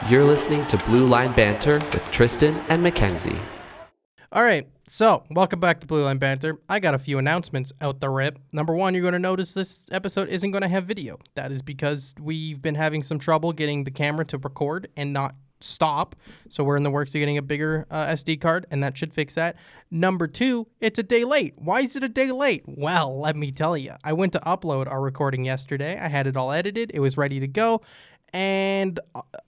You're listening to Blue Line Banter with Tristyn and Mackenzie. All right, so welcome back to Blue Line Banter. I got a few announcements out the rip. Number one, you're going to notice this episode isn't going to have video. That is because we've been having some trouble getting the camera to record and not stop. So we're in the works of getting a bigger SD card, and that should fix that. Number two, it's a day late. Why is it a day late? Well, let me tell you. I went to upload our recording yesterday. I had it all edited. It was ready to go. And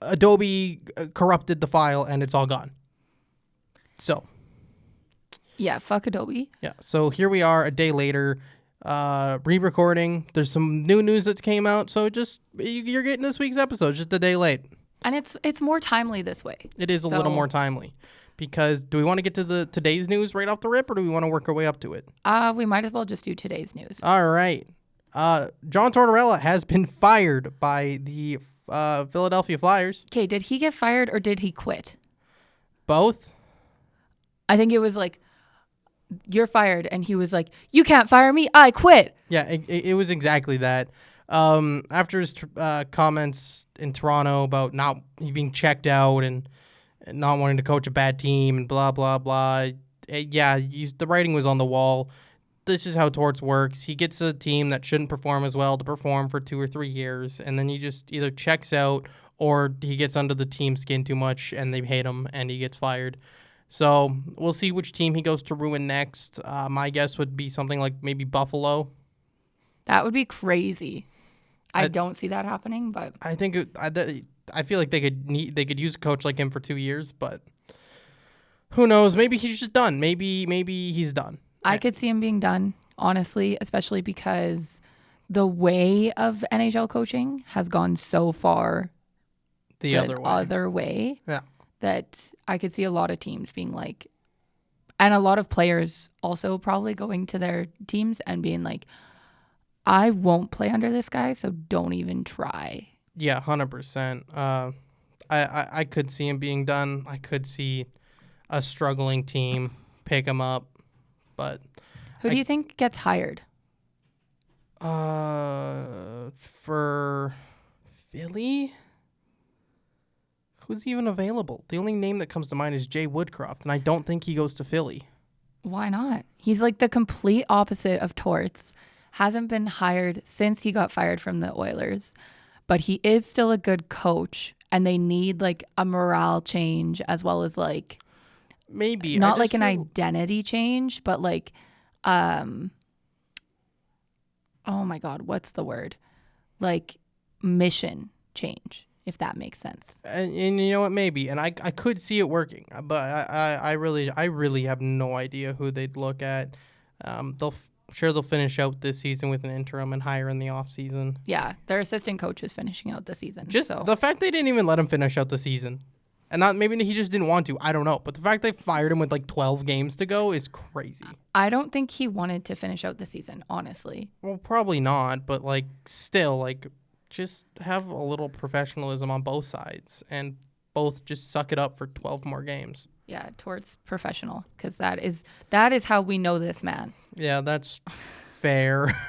Adobe corrupted the file, and it's all gone. So... yeah, fuck Adobe. yeah, so here we are a day later, re-recording. There's some new news that came out, so just you're getting this week's episode just a day late. And it's more timely this way. It is a little more timely. Because do we want to get to today's news right off the rip, or do we want to work our way up to it? We might as well just do today's news. All right. John Tortorella has been fired by the Philadelphia Flyers. Okay, did he get fired or did he quit? Both? I think it was like, you're fired, and he was like, you can't fire me, I quit. Yeah, it was exactly that. After his comments in Toronto about not being checked out and not wanting to coach a bad team and blah, blah, blah, the writing was on the wall. This is how Torts works. He gets a team that shouldn't perform as well to perform for 2 or 3 years, and then he just either checks out or he gets under the team's skin too much and they hate him and he gets fired. So we'll see which team he goes to ruin next. My guess would be something like maybe Buffalo. That would be crazy. I don't see that happening, but I think I feel like they could use a coach like him for 2 years, but who knows? Maybe he's just done. Maybe he's done. I could see him being done, honestly, especially because the way of NHL coaching has gone so far the other way. Yeah. That I could see a lot of teams being like, and a lot of players also probably going to their teams and being like, I won't play under this guy, so don't even try. Yeah, 100%. I could see him being done. I could see a struggling team pick him up, but who do you think gets hired? For Philly? Who's even available? The only name that comes to mind is Jay Woodcroft, and I don't think he goes to Philly. Why not? He's like the complete opposite of Torts. Hasn't been hired since he got fired from the Oilers, but he is still a good coach, and they need like a morale change as well as like maybe not like an identity change, but like oh my God, what's the word? Like mission change. If that makes sense. And you know what, maybe. And I could see it working, but I really have no idea who they'd look at. They'll finish out this season with an interim and hire in the off season. Yeah, their assistant coach is finishing out the season. Just the fact they didn't even let him finish out the season. And not maybe he just didn't want to. I don't know. But the fact they fired him with like 12 games to go is crazy. I don't think he wanted to finish out the season, honestly. Well, probably not, but like still like just have a little professionalism on both sides and both just suck it up for 12 more games. Yeah, towards professional, because that is how we know this man. Yeah, that's fair.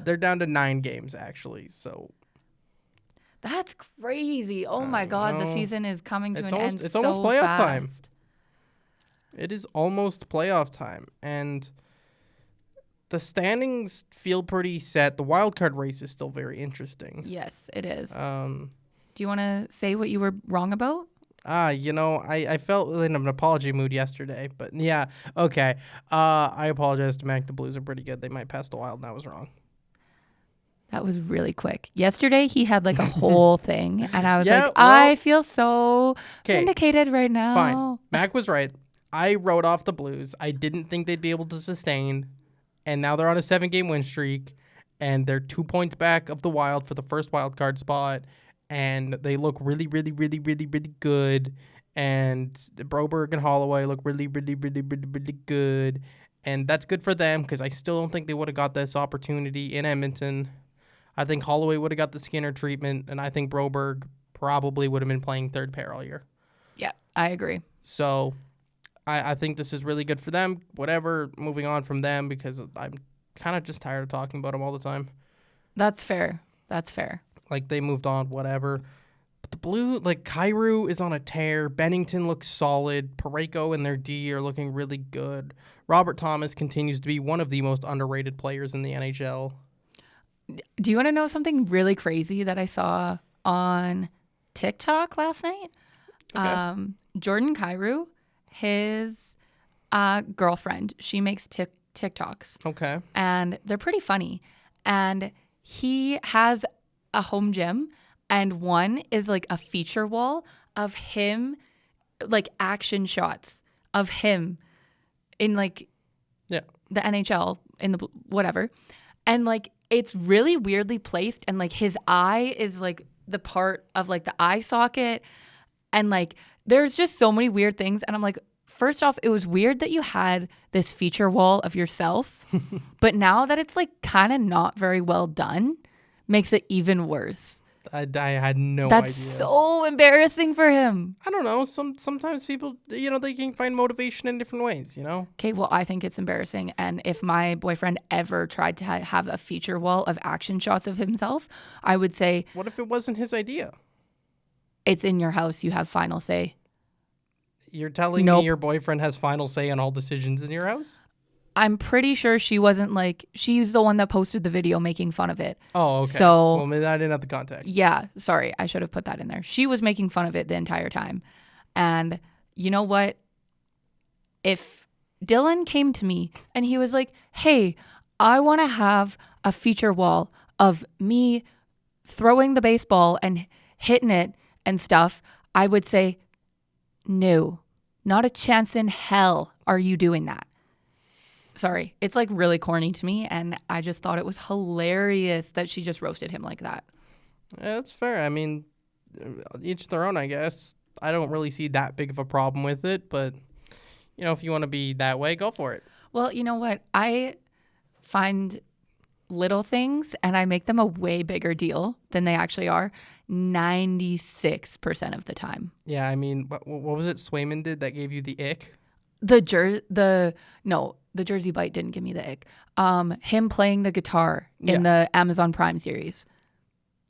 They're down to 9 games, actually, so. That's crazy. Oh, my God, the season is coming to an end. It's so almost playoff fast. time. It is almost playoff time, and the standings feel pretty set. The wildcard race is still very interesting. Yes, it is. Do you want to say what you were wrong about? I felt in an apology mood yesterday, but yeah, okay. I apologize to Mac. The Blues are pretty good. They might pass the Wild, and I was wrong. That was really quick. Yesterday, he had like a whole thing, and I was I feel so vindicated right now. Fine. Mac was right. I wrote off the Blues. I didn't think they'd be able to sustain. And now they're on a 7-game win streak, and they're 2 points back of the Wild for the first wild card spot, and they look really, really, really, really, really good. And Broberg and Holloway look really, really, really, really, really good, and that's good for them because I still don't think they would have got this opportunity in Edmonton. I think Holloway would have got the Skinner treatment, and I think Broberg probably would have been playing third pair all year. Yeah, I agree. So I think this is really good for them. Whatever, moving on from them because I'm kind of just tired of talking about them all the time. That's fair. Like, they moved on, whatever. But the Blue, like Kyrou is on a tear. Bennington looks solid. Parayko and their D are looking really good. Robert Thomas continues to be one of the most underrated players in the NHL. Do you want to know something really crazy that I saw on TikTok last night? Okay. Jordan Kyrou, his girlfriend, she makes TikToks. Okay. And they're pretty funny. And he has a home gym, and one is like a feature wall of him, like action shots of him in like Yeah. the NHL, in the whatever. And like it's really weirdly placed, and like his eye is like the part of like the eye socket, and like there's just so many weird things. And I'm like, first off, it was weird that you had this feature wall of yourself, but now that it's like kind of not very well done, makes it even worse. I had no That's idea. so embarrassing for him. I don't know. Sometimes people, they can find motivation in different ways, Okay, well, I think it's embarrassing. And if my boyfriend ever tried to have a feature wall of action shots of himself, I would say, What if it wasn't his idea? it's in your house. You have final say. You're telling Nope. me your boyfriend has final say on all decisions in your house? I'm pretty sure she wasn't like, she's the one that posted the video making fun of it. Oh, okay. So- well, maybe I didn't have the context. Yeah, sorry. I should have put that in there. She was making fun of it the entire time. And you know what? If Dylan came to me and he was like, hey, I want to have a feature wall of me throwing the baseball and hitting it and stuff, I would say, no, not a chance in hell are you doing that. Sorry, it's like really corny to me, and I just thought it was hilarious that she just roasted him like that. Yeah, that's fair. I mean, each their own, I guess. I don't really see that big of a problem with it, but, if you want to be that way, go for it. Well, you know what? I find little things and I make them a way bigger deal than they actually are 96% of the time. Yeah, I mean, what was it Swayman did that gave you the ick? The Jersey bite didn't give me the ick. Him playing the guitar in the Amazon Prime series.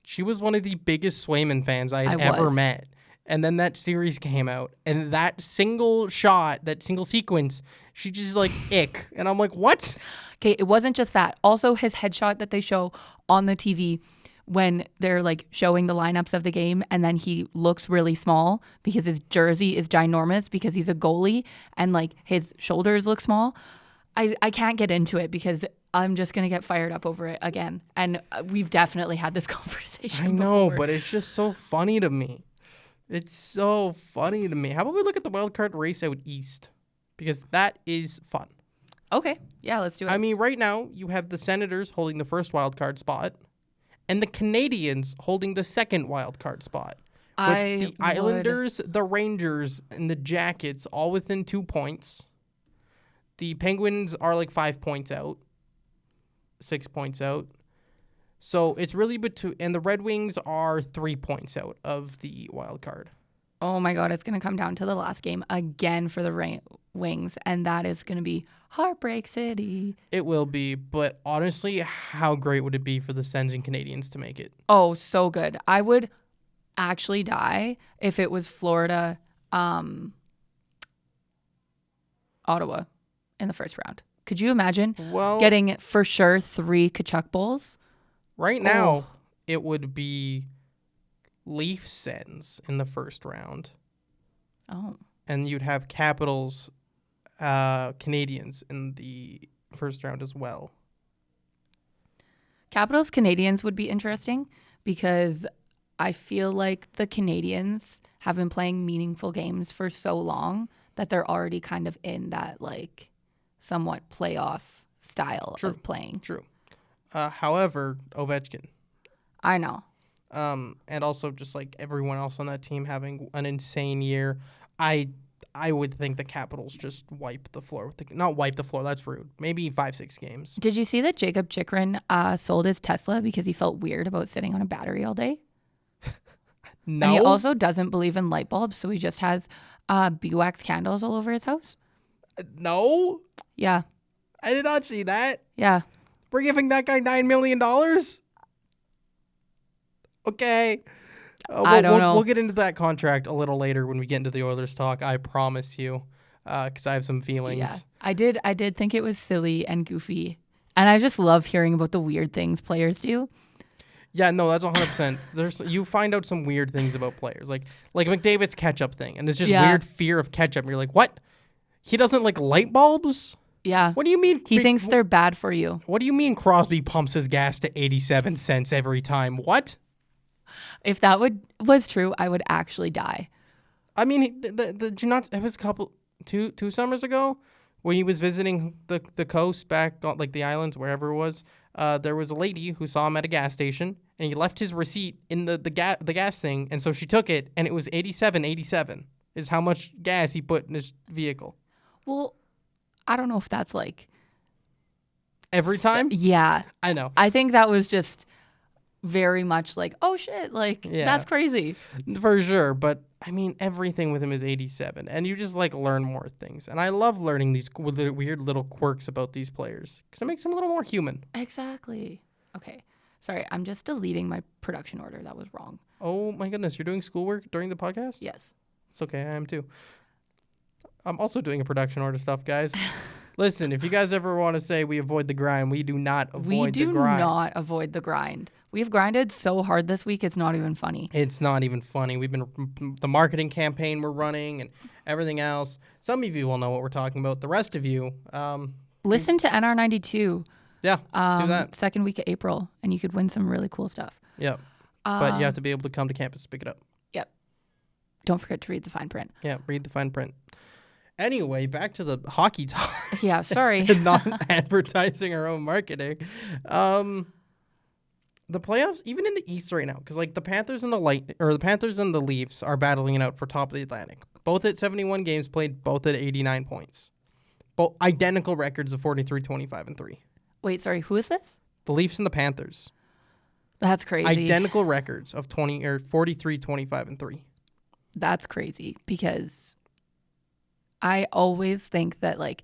She was one of the biggest Swayman fans I had I ever was. met. And then that series came out, and that single shot, that single sequence, she just like ick. And I'm like, what? Okay, it wasn't just that. Also, his headshot that they show on the TV when they're like showing the lineups of the game, and then he looks really small because his jersey is ginormous because he's a goalie, and like his shoulders look small. I can't get into it because I'm just going to get fired up over it again. And we've definitely had this conversation I know, before. but it's just so funny to me. It's so funny to me. How about we look at the wild card race out east? Because that is fun. Okay, yeah, let's do it. I mean, right now, you have the Senators holding the first wild card spot and the Canadians holding the second wild card spot. With the Islanders, the Rangers, and the Jackets all within 2 points. The Penguins are like 5 points out, 6 points out. So it's really and the Red Wings are 3 points out of the wild card. Oh my God, it's going to come down to the last game again for the Wings, and that is going to be Heartbreak City. It will be, but honestly, how great would it be for the Sens and Canadians to make it? Oh, so good. I would actually die if it was Florida, Ottawa in the first round. Could you imagine getting for sure 3 Kachuk Bowls? Right now, it would be Leafs Sens in the first round. Oh. And you'd have Capitals Canadians in the first round as well. Capitals Canadians would be interesting because I feel like the Canadians have been playing meaningful games for so long that they're already kind of in that like somewhat playoff style of playing. True. However, Ovechkin. I know. And also just like everyone else on that team having an insane year. I would think the Capitals just wipe the floor with not wipe the floor, that's rude. Maybe 5-6 games. Did you see that Jacob Chikrin sold his Tesla because he felt weird about sitting on a battery all day? No. And he also doesn't believe in light bulbs, so he just has beeswax candles all over his house. No. Yeah. I did not see that. Yeah. We're giving that guy $9 million? Okay. I don't know. We'll get into that contract a little later when we get into the Oilers talk. I promise you, because I have some feelings. Yeah, I did think it was silly and goofy, and I just love hearing about the weird things players do. Yeah, no, that's 100%. You find out some weird things about players, like McDavid's ketchup thing, and it's just weird fear of ketchup. And you're like, what? He doesn't like light bulbs? Yeah. What do you mean? He thinks they're bad for you. What do you mean Crosby pumps his gas to 87 cents every time? What? If that was true, I would actually die. I mean, did you not? It was two summers ago when he was visiting the coast back on like the islands, wherever it was. There was a lady who saw him at a gas station, and he left his receipt in the gas thing, and so she took it, and it was 87.87 is how much gas he put in his vehicle. Well, I don't know if that's like every time. Yeah, I know. I think that was just very much like, oh shit, like that's crazy for sure. But I mean, everything with him is 87, and you just like learn more things. And I love learning these weird little quirks about these players because it makes them a little more human. Exactly. Okay, sorry, I'm just deleting my production order. That was wrong. Oh my goodness, you're doing schoolwork during the podcast? Yes. It's okay. I am too. I'm also doing a production order stuff, guys. Listen, if you guys ever want to say we avoid the grind, we do not avoid the grind. We do not avoid the grind. We've grinded so hard this week, it's not even funny. It's not even funny. We've been the marketing campaign we're running and everything else. Some of you will know what we're talking about. The rest of you, listen to NR92. Yeah, do that. Second week of April, and you could win some really cool stuff. Yep. But you have to be able to come to campus to pick it up. Yep. Don't forget to read the fine print. Yeah, read the fine print. Anyway, back to the hockey talk. Yeah, sorry. Not advertising our own marketing. The playoffs, even in the East right now, because like the Panthers and the Leafs are battling it out for top of the Atlantic. Both at 71 games played, both at 89 points. Both identical records of 43, 25, and 3. Wait, sorry, who is this? The Leafs and the Panthers. That's crazy. Identical records of 43, 25, and 3. That's crazy because I always think that like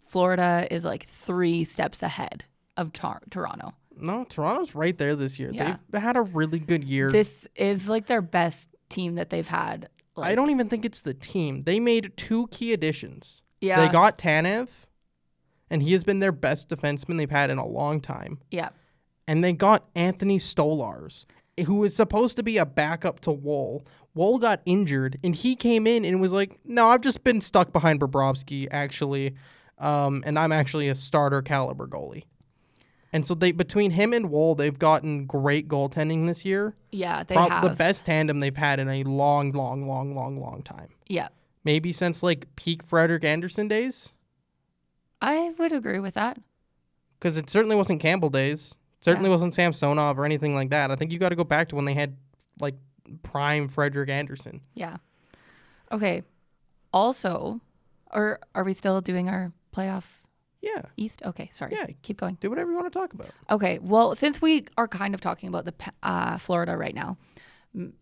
Florida is like 3 steps ahead of Toronto. No, Toronto's right there this year. Yeah. They've had a really good year. This is like their best team that they've had. Like, I don't even think it's the team. They made 2 key additions. Yeah. They got Tanev, and he has been their best defenseman they've had in a long time. Yeah. And they got Anthony Stolars, who was supposed to be a backup to Woll. Woll got injured, and he came in and was like, no, I've just been stuck behind Bobrovsky, actually, and I'm actually a starter caliber goalie. And so between him and Woll, they've gotten great goaltending this year. Yeah, they have. The best tandem they've had in a long time. Yeah. Maybe since like peak Frederick Anderson days. I would agree with that. Because it certainly wasn't Campbell days. Certainly wasn't Samsonov or anything like that. I think you got to go back to when they had like prime Frederick Anderson. Yeah. Okay. Also, or are we still doing our playoff? Yeah. East? Okay, sorry. Yeah. Keep going. Do whatever you want to talk about. Okay, well, since we are kind of talking about the Florida right now,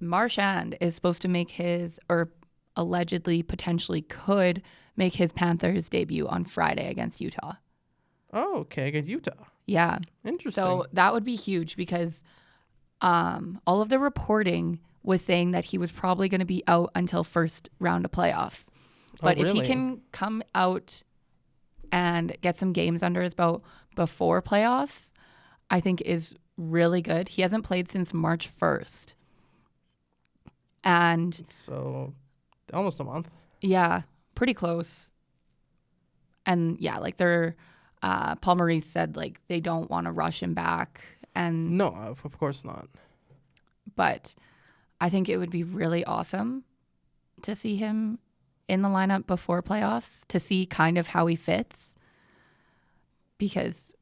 Marchand is supposed to make his, or allegedly, potentially could make his Panthers debut on Friday against Utah. Oh, okay. Against Utah. Yeah. Interesting. So that would be huge because all of the reporting was saying that he was probably going to be out until first round of playoffs. But if he can come out and get some games under his belt before playoffs, I think is really good. He hasn't played since March 1st. And so almost a month. Yeah, pretty close. And yeah, like they're Paul Maurice said like they don't want to rush him back, and no, of course not. But I think it would be really awesome to see him in the lineup before playoffs to see kind of how he fits, because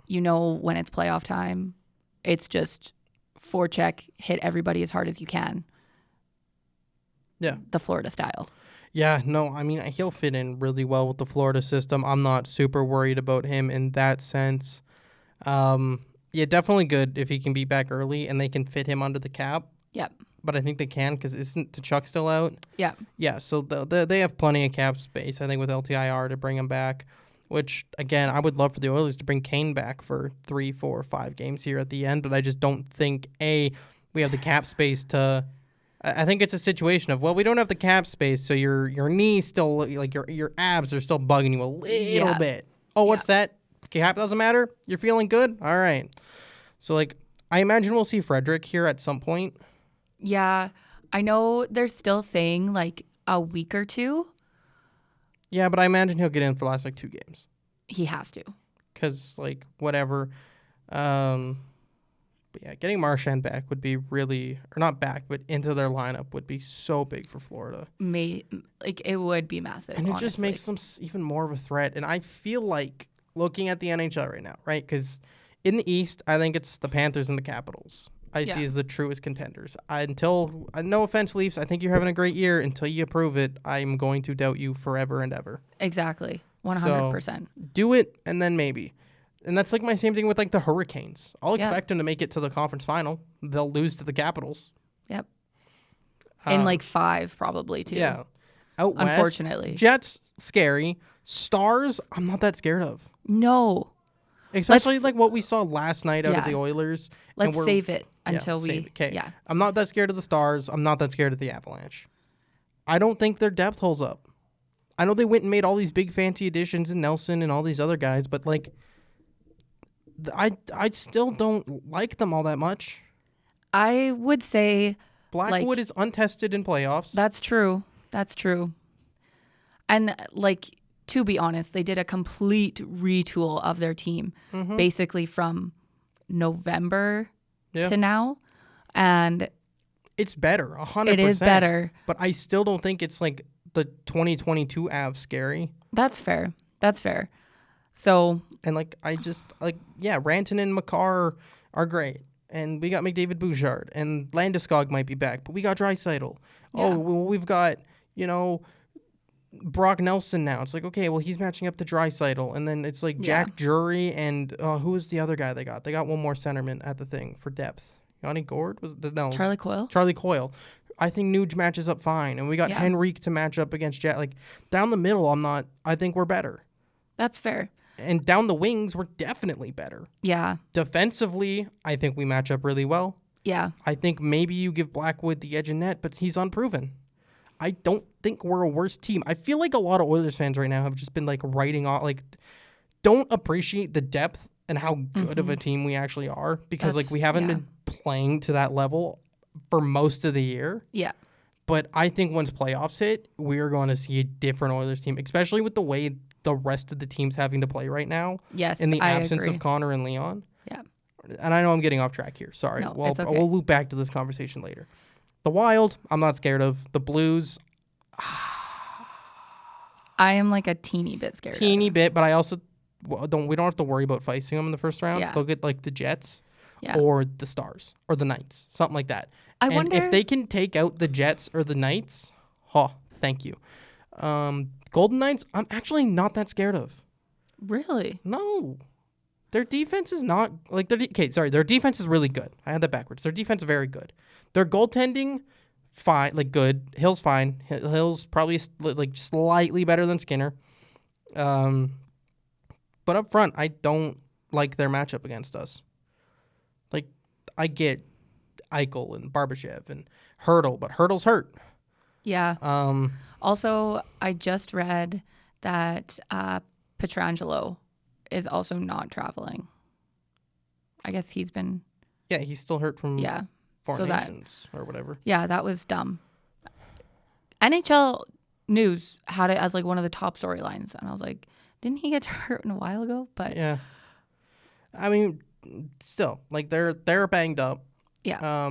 when it's playoff time, it's just forecheck, hit everybody as hard as you can. Yeah, the Florida style. Yeah, no, I mean, he'll fit in really well with the Florida system. I'm not super worried about him in that sense. Yeah, definitely good if he can be back early and they can fit him under the cap. Yep. But I think they can because isn't Tkachuk still out? Yeah. Yeah, so they have plenty of cap space, I think, with LTIR to bring him back, which, again, I would love for the Oilers to bring Kane back for 3, 4, 5 games here at the end, but I just don't think, A, we have the cap space to. I think it's a situation of, well, we don't have the cap space, so your knees still, like your abs are still bugging you a little bit. Oh, what's that? Cap doesn't matter? You're feeling good? All right. So, like, I imagine we'll see Frederick here at some point. Yeah. I know they're still saying, like, a week or two. Yeah, but I imagine he'll get in for the last, like, 2 games. He has to. Because, like, whatever. But yeah, getting Marchand back would be really, or not back, but into their lineup would be so big for Florida. It would be massive. And it honestly. just makes them even more of a threat. And I feel like looking at the NHL right now, right? Because in the East, I think it's the Panthers and the Capitals I see as the truest contenders. No offense, Leafs, I think you're having a great year. Until you prove it, I'm going to doubt you forever and ever. Exactly. 100%. So, do it, and then maybe. And that's like my same thing with like the Hurricanes. I'll expect them to make it to the conference final. They'll lose to the Capitals. Yep. In like 5 probably too. Yeah. Out west, unfortunately. Jets, scary. Stars, I'm not that scared of. No. Especially like what we saw last night out of the Oilers. Let's save it until we... Okay. Yeah. I'm not that scared of the Stars. I'm not that scared of the Avalanche. I don't think their depth holds up. I know they went and made all these big fancy additions in Nelson and all these other guys, but like... I still don't like them all that much. I would say Blackwood is untested in playoffs. That's true. That's true. And like, to be honest, they did a complete retool of their team basically from November to now. And it's better, 100%. It is better. But I still don't think it's like the 2022 Avs scary. That's fair. That's fair. So... And, like, Rantanen and Makar are great. And we got McDavid Bouchard. And Landeskog might be back. But we got Draisaitl. Yeah. Oh, well, we've got, Brock Nelson now. It's like, okay, well, he's matching up to Draisaitl. And then it's like Jack Drury and who was the other guy they got? They got one more centerman at the thing for depth. Yanni Gord? No. Charlie Coyle? Charlie Coyle. I think Nuge matches up fine. And we got Henrique to match up against Jack. Like, down the middle, I think we're better. That's fair. And down the wings, we're definitely better. Yeah. Defensively, I think we match up really well. Yeah. I think maybe you give Blackwood the edge in net, but he's unproven. I don't think we're a worse team. I feel like a lot of Oilers fans right now have just been like writing off, like, don't appreciate the depth and how good of a team we actually are because we haven't been playing to that level for most of the year. Yeah. But I think once playoffs hit, we're going to see a different Oilers team, especially with the way the rest of the team's having to play right now. Yes, in the I absence agree. of Connor and Leon. Yeah. And I know I'm getting off track here. Sorry. No, well, it's okay. we'll loop back to this conversation later. The Wild, I'm not scared of. The Blues, I am like a teeny bit scared. Teeny bit, but I also we don't have to worry about facing them in the first round. Yeah. They'll get like the Jets or the Stars or the Knights, something like that. I and wonder if they can take out the Jets or the Knights. Thank you. Golden Knights, I'm actually not that scared of. Really? No. Their defense is not like their defense is really good. I had that backwards. Their defense is very good. Their goaltending, fine, like good. Hill's fine. Hill's probably like slightly better than Skinner. But up front, I don't like their matchup against us. Like, I get Eichel and Barbashev and Hurdle, but Hurdle's hurt. Yeah. Also, I just read that Pietrangelo is also not traveling. I guess he's been... Yeah, he's still hurt from Foreign so Nations or whatever. Yeah, that was dumb. NHL News had it as like one of the top storylines, and I was like, didn't he get hurt a while ago? But yeah, I mean, still, like they're banged up. Yeah.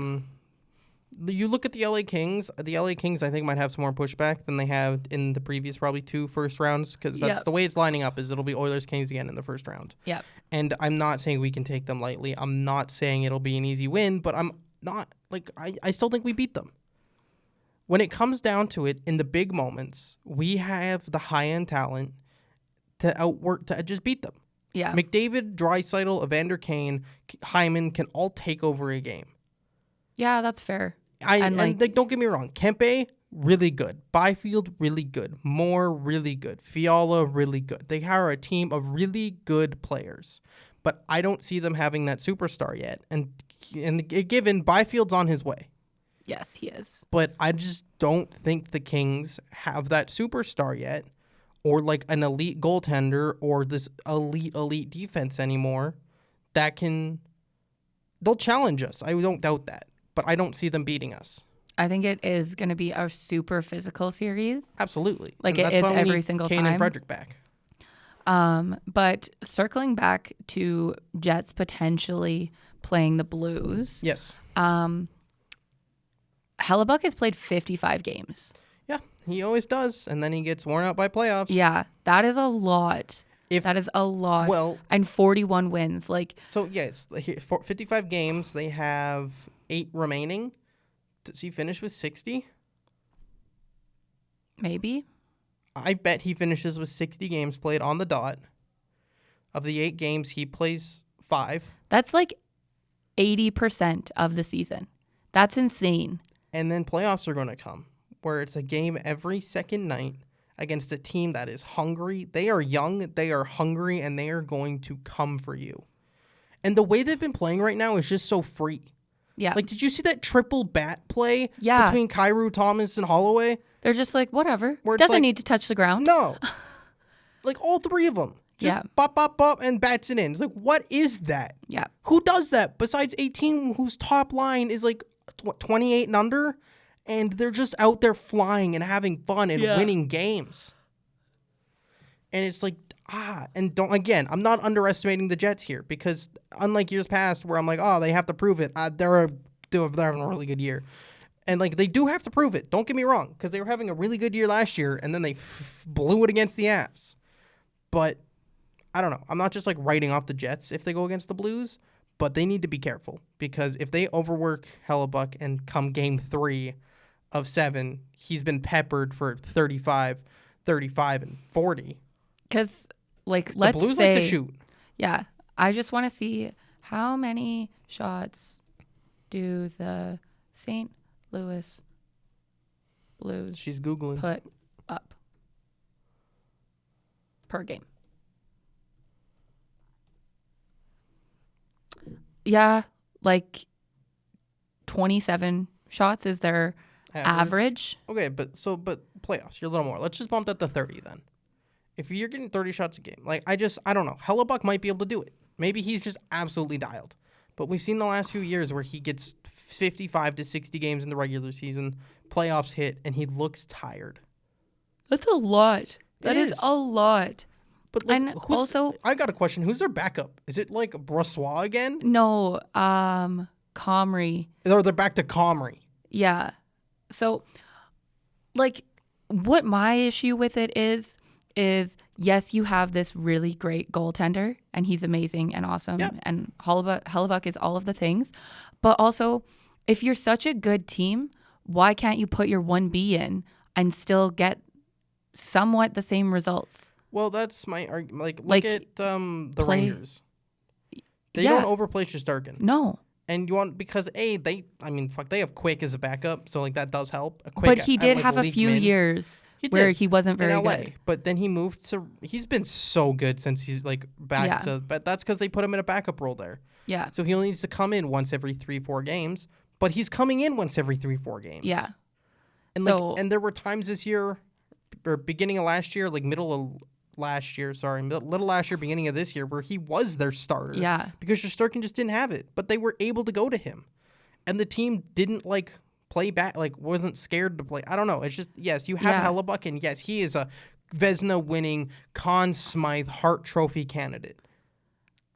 You look at the LA Kings. The LA Kings, I think, might have some more pushback than they have in the previous probably 2 first rounds because that's the way it's lining up. Is it'll be Oilers Kings again in the first round. Yeah. And I'm not saying we can take them lightly. I'm not saying it'll be an easy win, but I'm not like I still think we beat them. When it comes down to it, in the big moments, we have the high-end talent to just beat them. Yeah. McDavid, Draisaitl, Evander Kane, Hyman can all take over a game. Yeah, that's fair. And don't get me wrong, Kempe, really good. Byfield, really good. Moore, really good. Fiala, really good. They are a team of really good players. But I don't see them having that superstar yet. And and given Byfield's on his way. Yes, he is. But I just don't think the Kings have that superstar yet, or like an elite goaltender, or this elite defense anymore that can. They'll challenge us. I don't doubt that, but I don't see them beating us. I think it is going to be a super physical series. Absolutely, Like and it that's is why we every need single Kane time. and Frederick back. But circling back to Jets potentially playing the Blues. Yes. Hellebuck has played 55 games. Yeah, he always does, and then he gets worn out by playoffs. Yeah, that is a lot. That is a lot. Well, and 41 wins. Like, so yes, for 55 games, they have 8 remaining. Does he finish with 60? maybe. I bet he finishes with 60 games played on the dot. Of the 8 games, he plays 5. That's like 80% of the season. That's insane. And then playoffs are going to come, where it's a game every second night against a team that is hungry. They are young, they are hungry, and they are going to come for you. And the way they've been playing right now is just so free. Yeah. Like, did you see that triple bat play Yeah. between Kyrou, Thomas, and Holloway? They're just like, whatever. Where it's Doesn't like- need to touch the ground. No. Like, all 3 of them. Just Yeah. bop, bop, bop, and bats it in. It's like, what is that? Yeah. Who does that besides a team whose top line is like 28 and under, and they're just out there flying and having fun and Yeah. winning games? And it's like, and I'm not underestimating the Jets here, because unlike years past where I'm like, oh, they have to prove it. They're having a really good year. And like, they do have to prove it. Don't get me wrong, because they were having a really good year last year, and then they blew it against the Avs. But I don't know. I'm not just like writing off the Jets if they go against the Blues, but they need to be careful, because if they overwork Hellebuck and come game 3 of 7, he's been peppered for 35, and 40. Because, like, The let's Blues say, like to shoot. yeah, I just want to see how many shots do the St. Louis Blues She's Googling. put up per game. Yeah, like 27 shots is their average. Okay, but playoffs, you're a little more. Let's just bump that to 30 then. If you're getting 30 shots a game, like I don't know. Hellebuck might be able to do it. Maybe he's just absolutely dialed. But we've seen the last few years where he gets 55 to 60 games in the regular season, playoffs hit, and he looks tired. That's a lot. That is. is a lot. But like, And also, I got a question. Who's their backup? Is it like Brossois again? no, Comrie. Or they're back to Comrie? Yeah. So, like, what my issue with it is yes, you have this really great goaltender, and he's amazing and awesome, Yep. and Hellebuck is all of the things. But also, if you're such a good team, why can't you put your 1B in and still get somewhat the same results? Well, that's my argument. Look at the play- Rangers. They Yeah. don't overplay Shesterkin. No. And you want, because they have Quick as a backup, so like that does help. But he did have a few years where he wasn't very in LA, good. but then he moved to. He's been so good since he's like back Yeah. to. But that's because they put him in a backup role there. Yeah. So he only needs to come in once every 3-4 games. But he's coming in once every 3-4 games. Yeah. And So- and there were times this year, or beginning of last year, like middle of last year, beginning of this year, where he was their starter. Yeah. Because Shesterkin just didn't have it, but they were able to go to him, and the team didn't like play back, like wasn't scared to play. I don't know. It's just, yes, you have Yeah. Hellebuck, and yes, he is a Vezina winning Conn Smythe Hart Trophy candidate.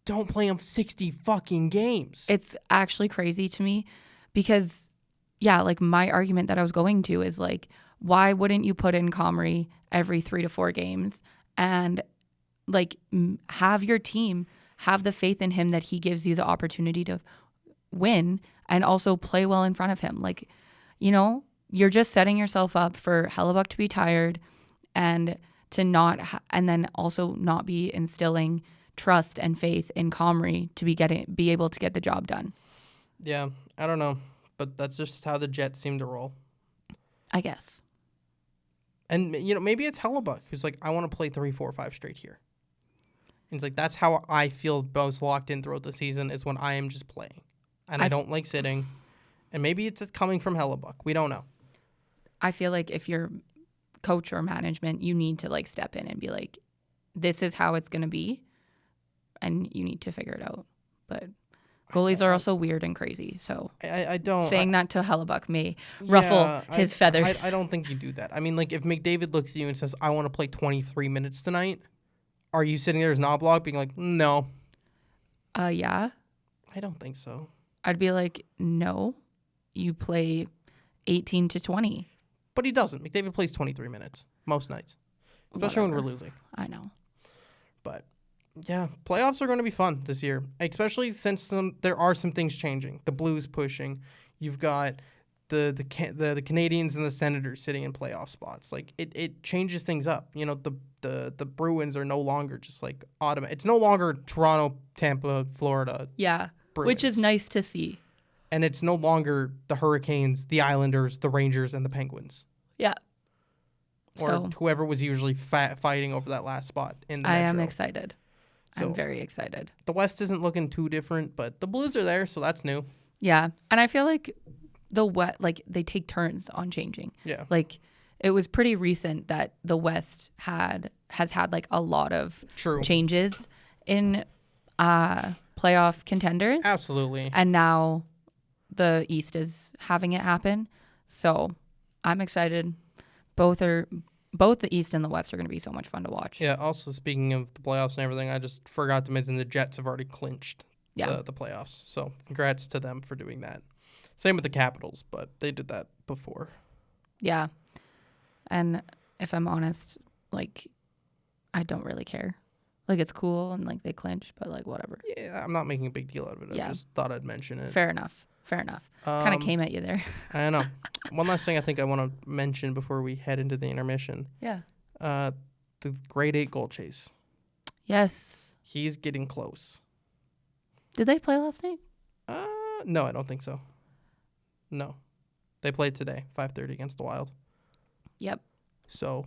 Don't play him 60 fucking games. It's actually crazy to me because, yeah, like my argument that I was going to is like, why wouldn't you put in Comrie every 3 to 4 games and like have your team have the faith in him that he gives you the opportunity to win and also play well in front of him? Like, you know, you're just setting yourself up for Hellebuck to be tired and to not, and then also not be instilling trust and faith in Comrie to be able to get the job done. Yeah, I don't know, but that's just how the Jets seem to roll. I guess. And, you know, maybe it's Hellebuck who's like, I want to play 3, 4, 5 straight here. And it's like, that's how I feel most locked in throughout the season, is when I am just playing. and I don't like sitting. And maybe it's coming from Hellebuck. We don't know. I feel like if you're coach or management, you need to like step in and be like, this is how it's going to be. And you need to figure it out. But goalies are also weird and crazy. So I don't. Saying that to Hellebuck may ruffle his feathers. I don't think you do that. I mean, like if McDavid looks at you and says, I want to play 23 minutes tonight, are you sitting there as Knoblauch being like, no? Yeah. I don't think so. I'd be like, no, you play 18 to 20. But he doesn't. McDavid plays 23 minutes most nights, especially when we're losing. I know. But yeah, playoffs are going to be fun this year, especially since there are some things changing. The Blues pushing. You've got the Canadians and the Senators sitting in playoff spots. Like it changes things up. You know, the Bruins are no longer just like automatic. It's no longer Toronto, Tampa, Florida. Yeah, Bruins. which is nice to see. And it's no longer the Hurricanes, the Islanders, the Rangers, and the Penguins. Yeah. Or whoever was usually fighting over that last spot in the I Metro. am excited. So, I'm very excited. The West isn't looking too different, but the Blues are there, so that's new. Yeah, and I feel like they take turns on changing. Yeah. Like it was pretty recent that the West has had like a lot of changes in playoff contenders. Absolutely. And now the East is having it happen. So I'm excited. Both the East and the West are going to be so much fun to watch. Yeah, also speaking of the playoffs and everything, I just forgot to mention the Jets have already clinched the playoffs. So congrats to them for doing that. Same with the Capitals, but they did that before. Yeah. And if I'm honest, like, I don't really care. Like, it's cool and, like, they clinch, but, like, whatever. Yeah, I'm not making a big deal out of it. I just thought I'd mention it. Fair enough. Kind of came at you there. I know. One last thing I think I want to mention before we head into the intermission. Yeah. The grade 8 goal chase. Yes. He's getting close. Did they play last night? No, I don't think so. No. They played today, 5:30 against the Wild. Yep. So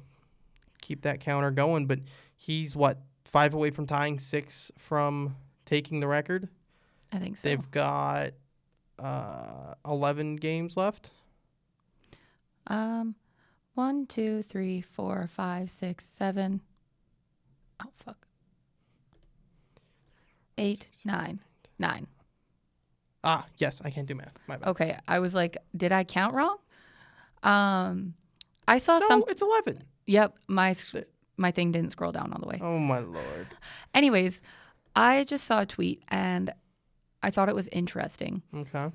keep that counter going. But he's, 5 away from tying, 6 from taking the record? I think so. They've got 11 games left. 1, 2, 3, 4, 5, 6, 7. Oh, fuck. 8, 9. 9. Ah, yes, I can't do math. My bad. Okay, I was like, did I count wrong? I saw No, it's 11. Yep, my thing didn't scroll down all the way. Oh, my Lord. Anyways, I just saw a tweet and I thought it was interesting. Okay.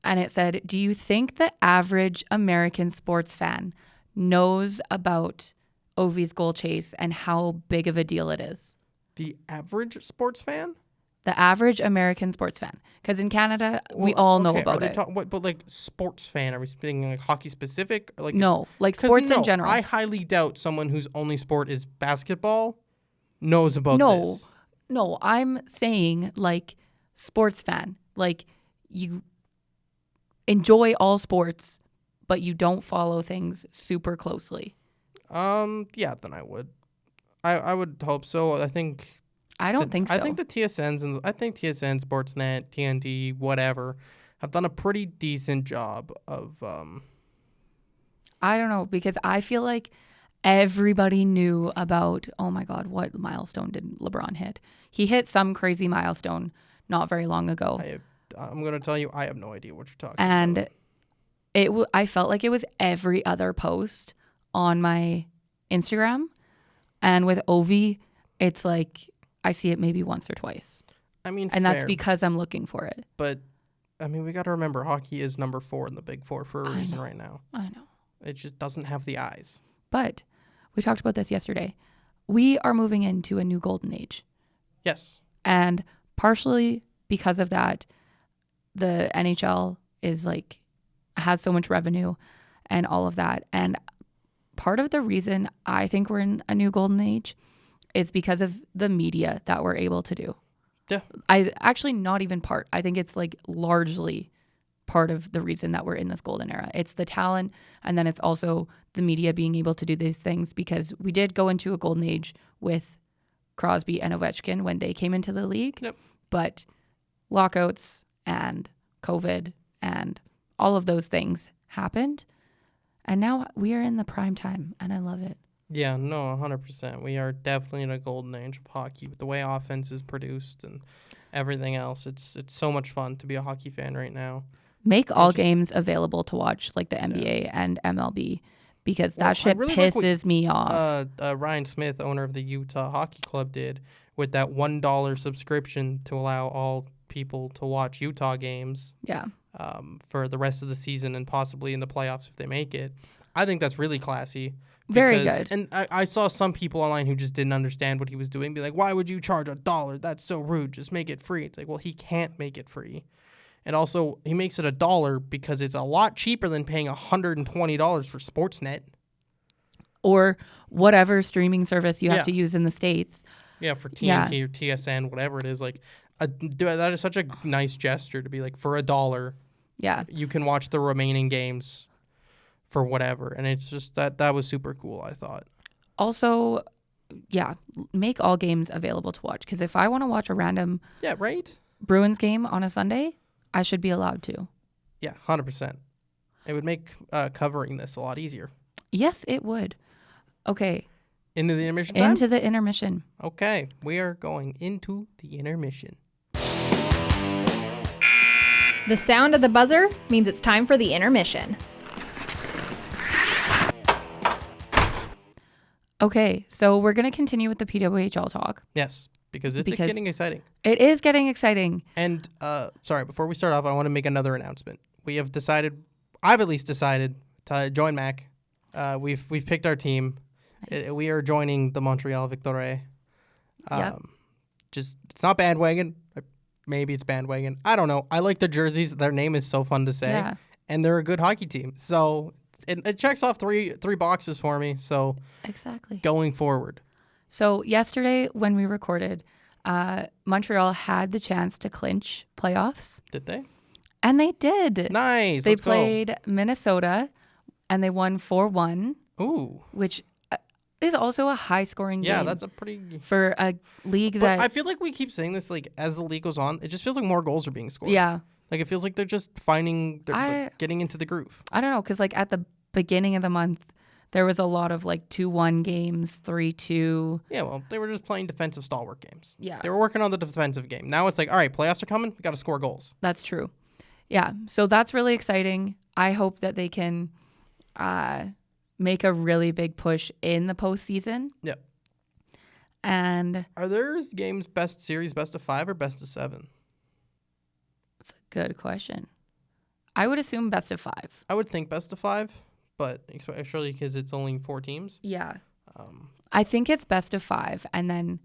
And it said, do you think the average American sports fan knows about Ovi's goal chase and how big of a deal it is? The average sports fan? The average American sports fan. Because in Canada, we all know about it. But like sports fan, are we speaking like hockey specific? Or like no, like sports in general. I highly doubt someone whose only sport is basketball knows about this. No, I'm saying like sports fan. Like you enjoy all sports, but you don't follow things super closely. Yeah, then I would. I would hope so. I don't think so. I think the TSNs and TSN, Sportsnet, TNT, whatever, have done a pretty decent job of. I don't know, because I feel like everybody knew about. Oh my God, what milestone did LeBron hit? He hit some crazy milestone not very long ago. I'm gonna tell you, I have no idea what you're talking about. And I felt like it was every other post on my Instagram, and with Ovi, it's like. I see it maybe once or twice. I mean, and that's because I'm looking for it. But, I mean, we got to remember hockey is number 4 in the Big Four for a reason right now. I know. It just doesn't have the eyes. But we talked about this yesterday. We are moving into a new golden age. Yes. And partially because of that, the NHL is like, has so much revenue and all of that. And part of the reason I think we're in a new golden age is because of the media that we're able to do. Yeah. Not even part. I think it's like largely part of the reason that we're in this golden era. It's the talent, and then it's also the media being able to do these things, because we did go into a golden age with Crosby and Ovechkin when they came into the league. Yep. But lockouts and COVID and all of those things happened. And now we are in the prime time, and I love it. Yeah, no, 100%. We are definitely in a golden age of hockey with the way offense is produced and everything else. It's so much fun to be a hockey fan right now. Make all games available to watch, like the NBA and MLB, because that shit really like pisses me off. Ryan Smith, owner of the Utah Hockey Club, did with that $1 subscription to allow all people to watch Utah games. Yeah. For the rest of the season and possibly in the playoffs if they make it. I think that's really classy. Very good. And I saw some people online who just didn't understand what he was doing, be like, why would you charge $1? That's so rude. Just make it free. It's like, well, he can't make it free. And also, he makes it $1 because it's a lot cheaper than paying $120 for Sportsnet. Or whatever streaming service you have to use in the States. Yeah, for TNT or TSN, whatever it is. Like, that is such a nice gesture to be like, for $1, you can watch the remaining games for whatever. And it's just that was super cool, I thought. Also, make all games available to watch. Because if I want to watch a random Bruins game on a Sunday, I should be allowed to. Yeah, 100%. It would make covering this a lot easier. Yes, it would. Okay. Into the intermission time? Into the intermission. Okay, we are going into the intermission. The sound of the buzzer means it's time for the intermission. Okay, so we're going to continue with the PWHL talk. Yes, because it's getting exciting. It is getting exciting. And, before we start off, I want to make another announcement. We have decided, I've at least decided, to join Mac. We've picked our team. Nice. We are joining the Montreal Victory. Yep. It's not bandwagon. Maybe it's bandwagon. I don't know. I like the jerseys. Their name is so fun to say. Yeah. And they're a good hockey team. So it checks off three boxes for me. So exactly. Going forward. So yesterday when we recorded, Montreal had the chance to clinch playoffs. Did they? And they did. Nice. They Let's played Minnesota and they won 4-1. Ooh. Which is also a high-scoring game. Yeah, that's a pretty... For a league but I feel like we keep saying this, like, as the league goes on, it just feels like more goals are being scored. Yeah. Like, it feels like they're just like, getting into the groove. I don't know, because, like, at the beginning of the month, there was a lot of, like, 2-1 games, 3-2. Yeah, well, they were just playing defensive stalwart games. Yeah. They were working on the defensive game. Now it's like, all right, playoffs are coming. We got to score goals. That's true. Yeah, so that's really exciting. I hope that they can... make a really big push in the postseason. Yep. And are there games best of 5 or best of 7? That's a good question. I would assume best of 5. I would think best of 5, but especially because it's only 4 teams. Yeah. I think it's best of 5, and then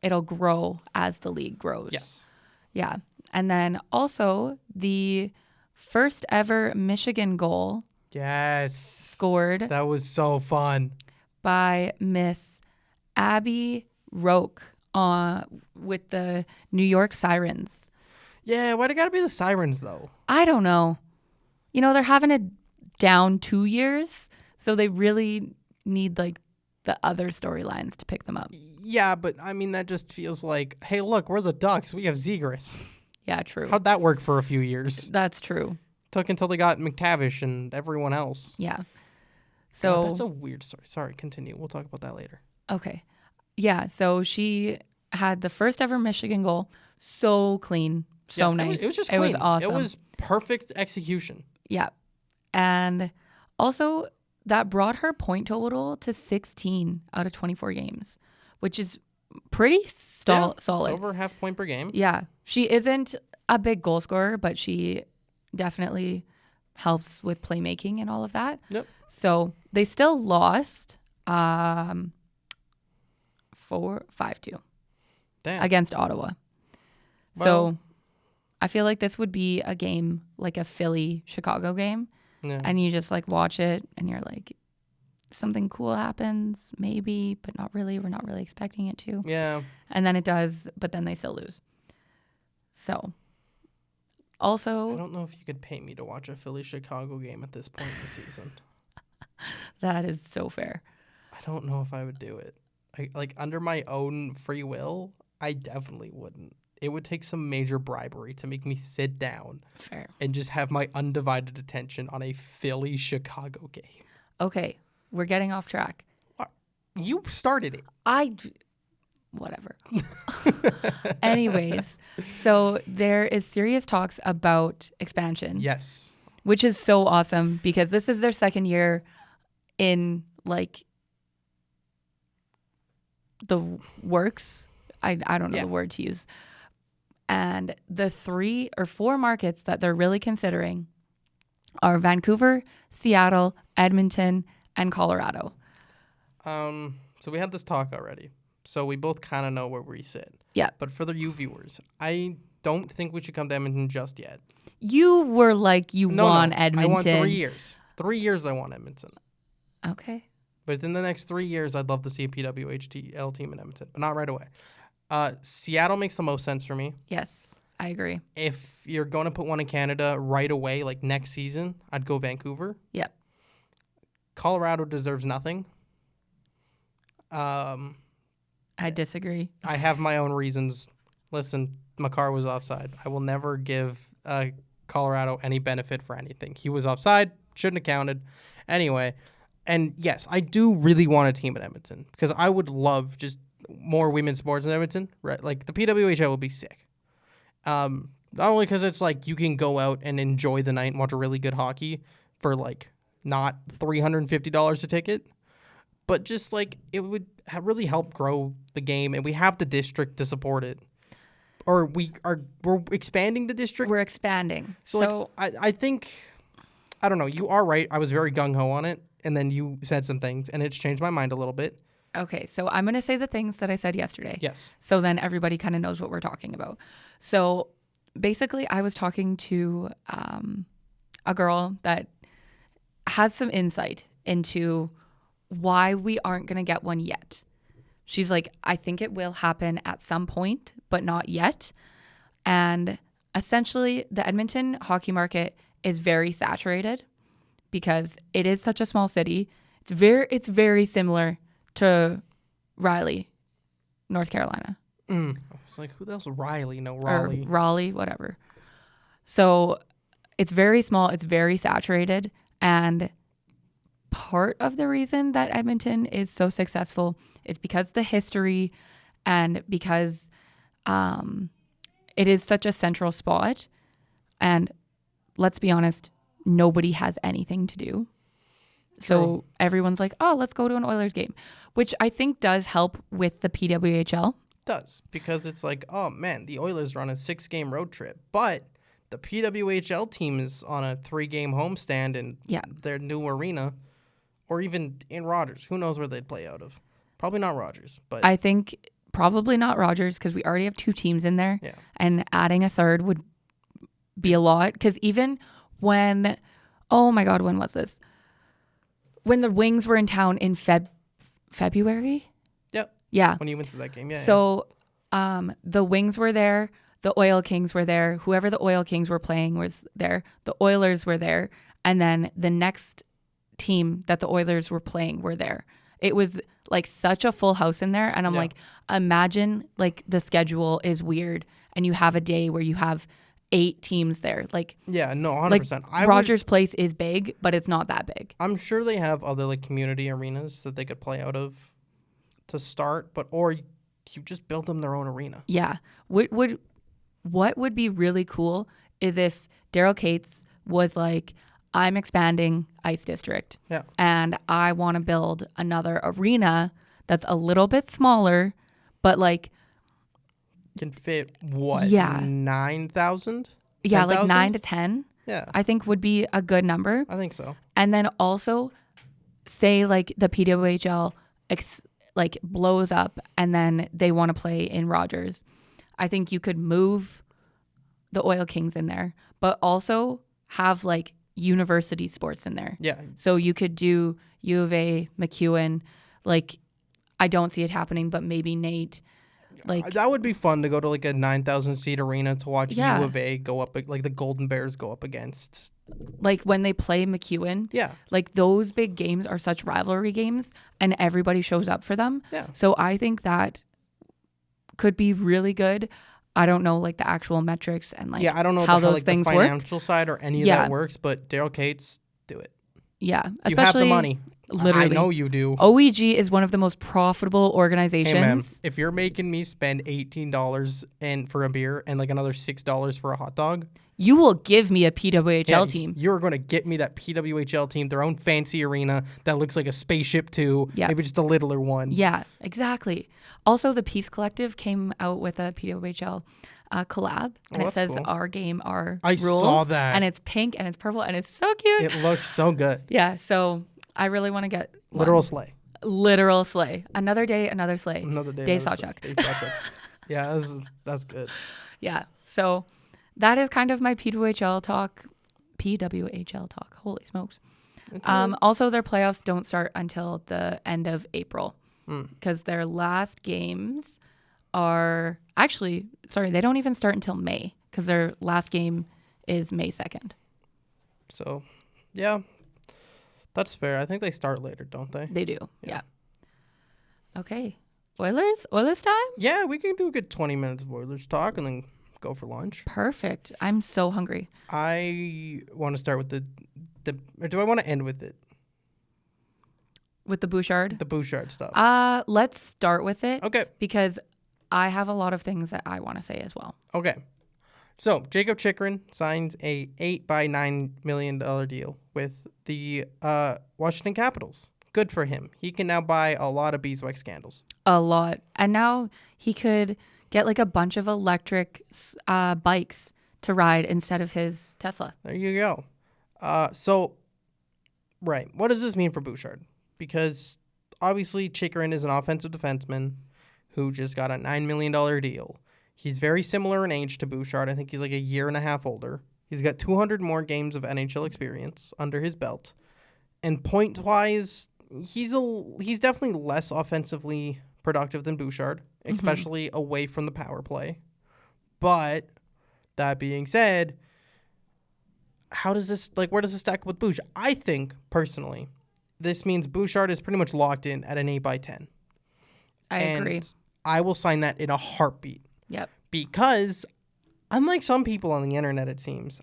it'll grow as the league grows. Yes. Yeah. And then also the first ever Michigan goal. Yes. Scored. That was so fun. By Miss Abby Roque with the New York Sirens. Yeah, why'd it gotta be the Sirens, though? I don't know. You know, they're having it down 2 years, so they really need, like, the other storylines to pick them up. Yeah, but, I mean, that just feels like, hey, look, we're the Ducks. We have Zegras. Yeah, true. How'd that work for a few years? That's true. Took until they got McTavish and everyone else. Yeah. So God, that's a weird story. Sorry, continue. We'll talk about that later. Okay. Yeah, so she had the first ever Michigan goal. So clean. So nice. It was just clean. It was awesome. It was perfect execution. Yeah. And also that brought her point total to 16 out of 24 games, which is pretty solid. It's over half point per game. Yeah. She isn't a big goal scorer, but she definitely helps with playmaking and all of that. Yep. So they still lost 5-2 against Ottawa. Well, so I feel like this would be a game like a Philly-Chicago game. Yeah. And you just like watch it and you're like, something cool happens, maybe, but not really. We're not really expecting it to. Yeah. And then it does, but then they still lose. So, also... I don't know if you could pay me to watch a Philly-Chicago game at this point in the season. That is so fair. I don't know if I would do it. Like, under my own free will, I definitely wouldn't. it would take some major bribery to make me sit down Fair. and just have my undivided attention on a Philly-Chicago game. Okay, we're getting off track. You started it. Whatever. Anyways, so there is serious talks about expansion. Yes. Which is so awesome because this is their second year in like the works. I don't know the word to use. And the 3 or 4 markets that they're really considering are Vancouver, Seattle, Edmonton, and Colorado. So we had this talk already. So we both kind of know where we sit. Yeah. But for the you viewers, I don't think we should come to Edmonton just yet. You were like want Edmonton. I want 3 years. 3 years I want Edmonton. Okay. But in the next 3 years, I'd love to see a PWHL team in Edmonton, but not right away. Seattle makes the most sense for me. Yes, I agree. If you're going to put one in Canada right away, like next season, I'd go Vancouver. Yep. Colorado deserves nothing. I disagree. I have my own reasons. Listen, Makar was offside. I will never give Colorado any benefit for anything. He was offside, shouldn't have counted. Anyway, and yes, I do really want a team in Edmonton because I would love just more women's sports in Edmonton. Right, like the PWHL would be sick. Not only because it's like you can go out and enjoy the night and watch a really good hockey for like not $350 a ticket, but just like it would really help grow the game, and we have the district to support it. Or we're expanding the district. We're expanding. So like, I think, I don't know. You are right. I was very gung ho on it, and then you said some things, and it's changed my mind a little bit. Okay, so I'm going to say the things that I said yesterday. Yes. So then everybody kind of knows what we're talking about. So basically, I was talking to a girl that has some insight into why we aren't going to get one yet. She's like, I think it will happen at some point, but not yet. And essentially, the Edmonton hockey market is very saturated because it is such a small city. It's very similar to Raleigh, North Carolina. I was like, who the hell's Riley? No, Raleigh. Or Raleigh, whatever. So it's very small. It's very saturated. And part of the reason that Edmonton is so successful is because the history and because it is such a central spot. And let's be honest, nobody has anything to do. So everyone's like, oh, let's go to an Oilers game, which I think does help with the PWHL. Does, because it's like, oh man, the Oilers are on a 6-game road trip, but the PWHL team is on a 3-game homestand in their new arena, or even in Rogers. Who knows where they'd play out of? Probably not Rogers, but I think probably not Rogers because we already have 2 teams in there, and adding a third would be a lot. Because even when, oh my God, when was this? When the Wings were in town in February? Yep. Yeah. When you went to that game, So the Wings were there. The Oil Kings were there. Whoever the Oil Kings were playing was there. The Oilers were there. And then the next team that the Oilers were playing were there. It was like such a full house in there. And I'm like, imagine like the schedule is weird and you have a day where you have 8 teams there. Like, yeah, no, 100%. Like Rogers Place is big, but it's not that big. I'm sure they have other like community arenas that they could play out of to start, or you just build them their own arena. Yeah. What would be really cool is if Daryl Cates was like, I'm expanding Ice District. Yeah. And I want to build another arena that's a little bit smaller, but like can fit what? 9,000? Yeah, 10,000? like 9 to 10. Yeah. I think would be a good number. I think so. And then also say like the PWHL like blows up and then they want to play in Rogers. I think you could move the Oil Kings in there, but also have like university sports in there. Yeah. So you could do U of A, McEwen. Like, I don't see it happening, but maybe Nate. Like, that would be fun to go to like a 9,000 seat arena to watch Yeah. U of A go up, like the Golden Bears go up against. like when they play McEwen. Yeah. Like those big games are such rivalry games and everybody shows up for them. Yeah. So I think that could be really good. I don't know like the actual metrics and like I don't know how the, those things the work. financial side or any of Yeah. that works, but Daryl Cates, do it. Yeah, You especially have the money. Literally, I know you do. OEG is one of the most profitable Hey, organizations. man, if you're making me spend $18 for a beer and like another $6 for a hot dog, You will give me a PWHL team. You're going to get me that PWHL team, their own fancy arena that looks like a spaceship too, Yeah. maybe just a littler one. Yeah, exactly. Also, the Peace Collective came out with a PWHL collab, and it that's says cool. "Our game, our I rules." saw that. and it's pink and it's purple and it's so cute. It looks so good. Yeah, so I really want to get Literal one. slay. Literal slay. Another day, another slay. Another day. Dave another slay. Sawchuk. Dave Sawchuk. Yeah, that's good. Yeah, so that is kind of my PWHL talk. PWHL talk. Holy smokes. Also, their playoffs don't start until the end of April because their last games are actually, they don't even start until May because their last game is May 2nd. So, yeah, that's fair. I think they start later, don't they? They do. Yeah. Okay. Oilers time? Yeah, we can do a good 20 minutes of Oilers talk and then go for lunch. Perfect. I'm so hungry. I want to start with the or do I want to end with it? With the Bouchard? The Bouchard stuff. Let's start with it. Okay. Because I have a lot of things that I want to say as well. Okay. So, Jacob Chychrun signs a $8 by $9 million deal with the Washington Capitals. Good for him. He can now buy a lot of beeswax scandals. A lot. And now he could get like a bunch of electric bikes to ride instead of his Tesla. There you go. Right. What does this mean for Bouchard? Because obviously Chychrun is an offensive defenseman who just got a $9 million deal. He's very similar in age to Bouchard. I think he's like a year and a half older. He's got 200 more games of NHL experience under his belt. And point-wise, he's definitely less offensively productive than Bouchard, especially away from the power play. But that being said, where does this stack up with Bouchard? I think, personally, this means Bouchard is pretty much locked in at an 8 by 10. I agree. I will sign that in a heartbeat. Yep. Because, unlike some people on the internet, it seems,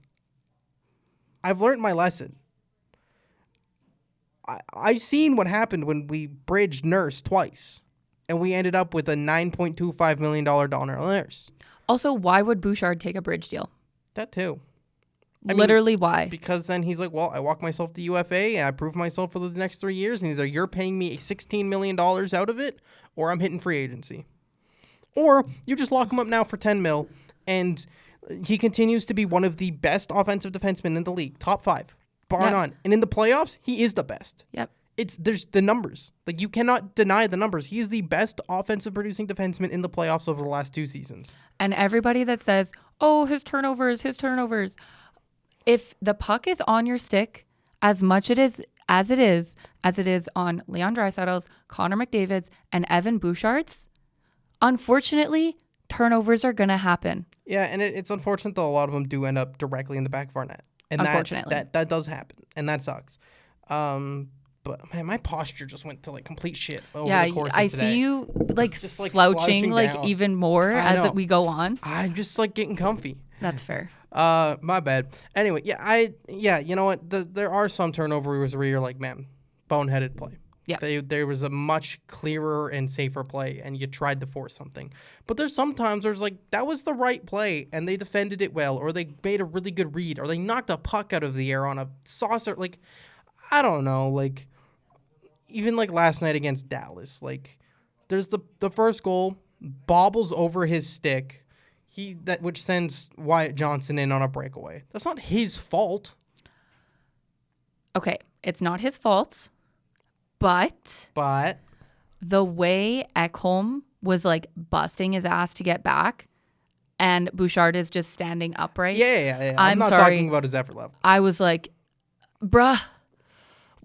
I've learned my lesson. I've seen what happened when we bridged Nurse twice, and we ended up with a $9.25 million Donnell Nurse. Also, why would Bouchard take a bridge deal? That too. Literally, why? Because then he's like, well, I walk myself to UFA and I prove myself for the next 3 years, and either you're paying me $16 million out of it, or I'm hitting free agency. Or you just lock him up now for $10 million, and he continues to be one of the best offensive defensemen in the league, top 5, bar none. And in the playoffs, he is the best. Yep. There's the numbers. Like, you cannot deny the numbers. He is the best offensive producing defenseman in the playoffs over the last 2 seasons. And everybody that says, oh, his turnovers. If the puck is on your stick as much as it is on Leon Draisaitl's, Connor McDavid's, and Evan Bouchard's, unfortunately, turnovers are going to happen. Yeah, and it's unfortunate that a lot of them do end up directly in the back of our net. And unfortunately. That does happen, and that sucks. But, man, my posture just went to, like, complete shit over the course of today. I see you, like, just, like, slouching like, down. even more as we go on. I'm just, like, getting comfy. That's fair. My bad. Anyway, you know what? There are some turnovers where you're like, man, boneheaded play. Yeah. There was a much clearer and safer play, and you tried to force something. But there's sometimes there's like, that was the right play, and they defended it well, or they made a really good read, or they knocked a puck out of the air on a saucer. Like, I don't know. Like, even like last night against Dallas, like, there's the first goal, bobbles over his stick, which sends Wyatt Johnson in on a breakaway. That's not his fault. Okay, it's not his fault, but the way Ekholm was like busting his ass to get back, and Bouchard is just standing upright. Yeah. I'm not sorry. talking about his effort level. I was like, bruh.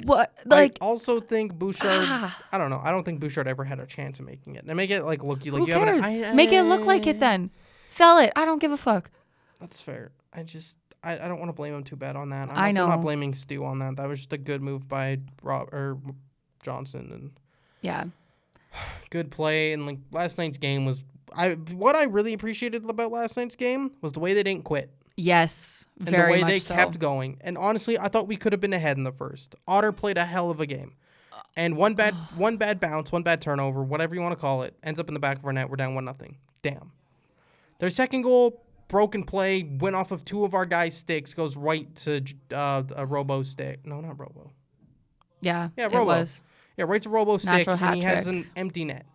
What? Like, I also think Bouchard. I don't know. I don't think Bouchard ever had a chance of making it. They make it like look like who you cares? have Make it look like it then. Sell it. I don't give a fuck. That's fair. I don't want to blame him too bad on that. I know. I'm not blaming Stu on that. That was just a good move by Johnson and yeah, good play. And like last night's game was what I really appreciated about last night's game was the way they didn't quit. Yes, And very the way much they so. kept going. And honestly, I thought we could have been ahead in the first. Otter played a hell of a game. And one bad bounce, one bad turnover, whatever you want to call it, ends up in the back of our net. We're down 1-0. Damn. Their second goal, broken play, went off of two of our guys' sticks, goes right to a Robo stick. No, not Robo. Yeah, Yeah, it Robo. was. Yeah, right to Robo stick, Natural and he hat has trick. an empty net.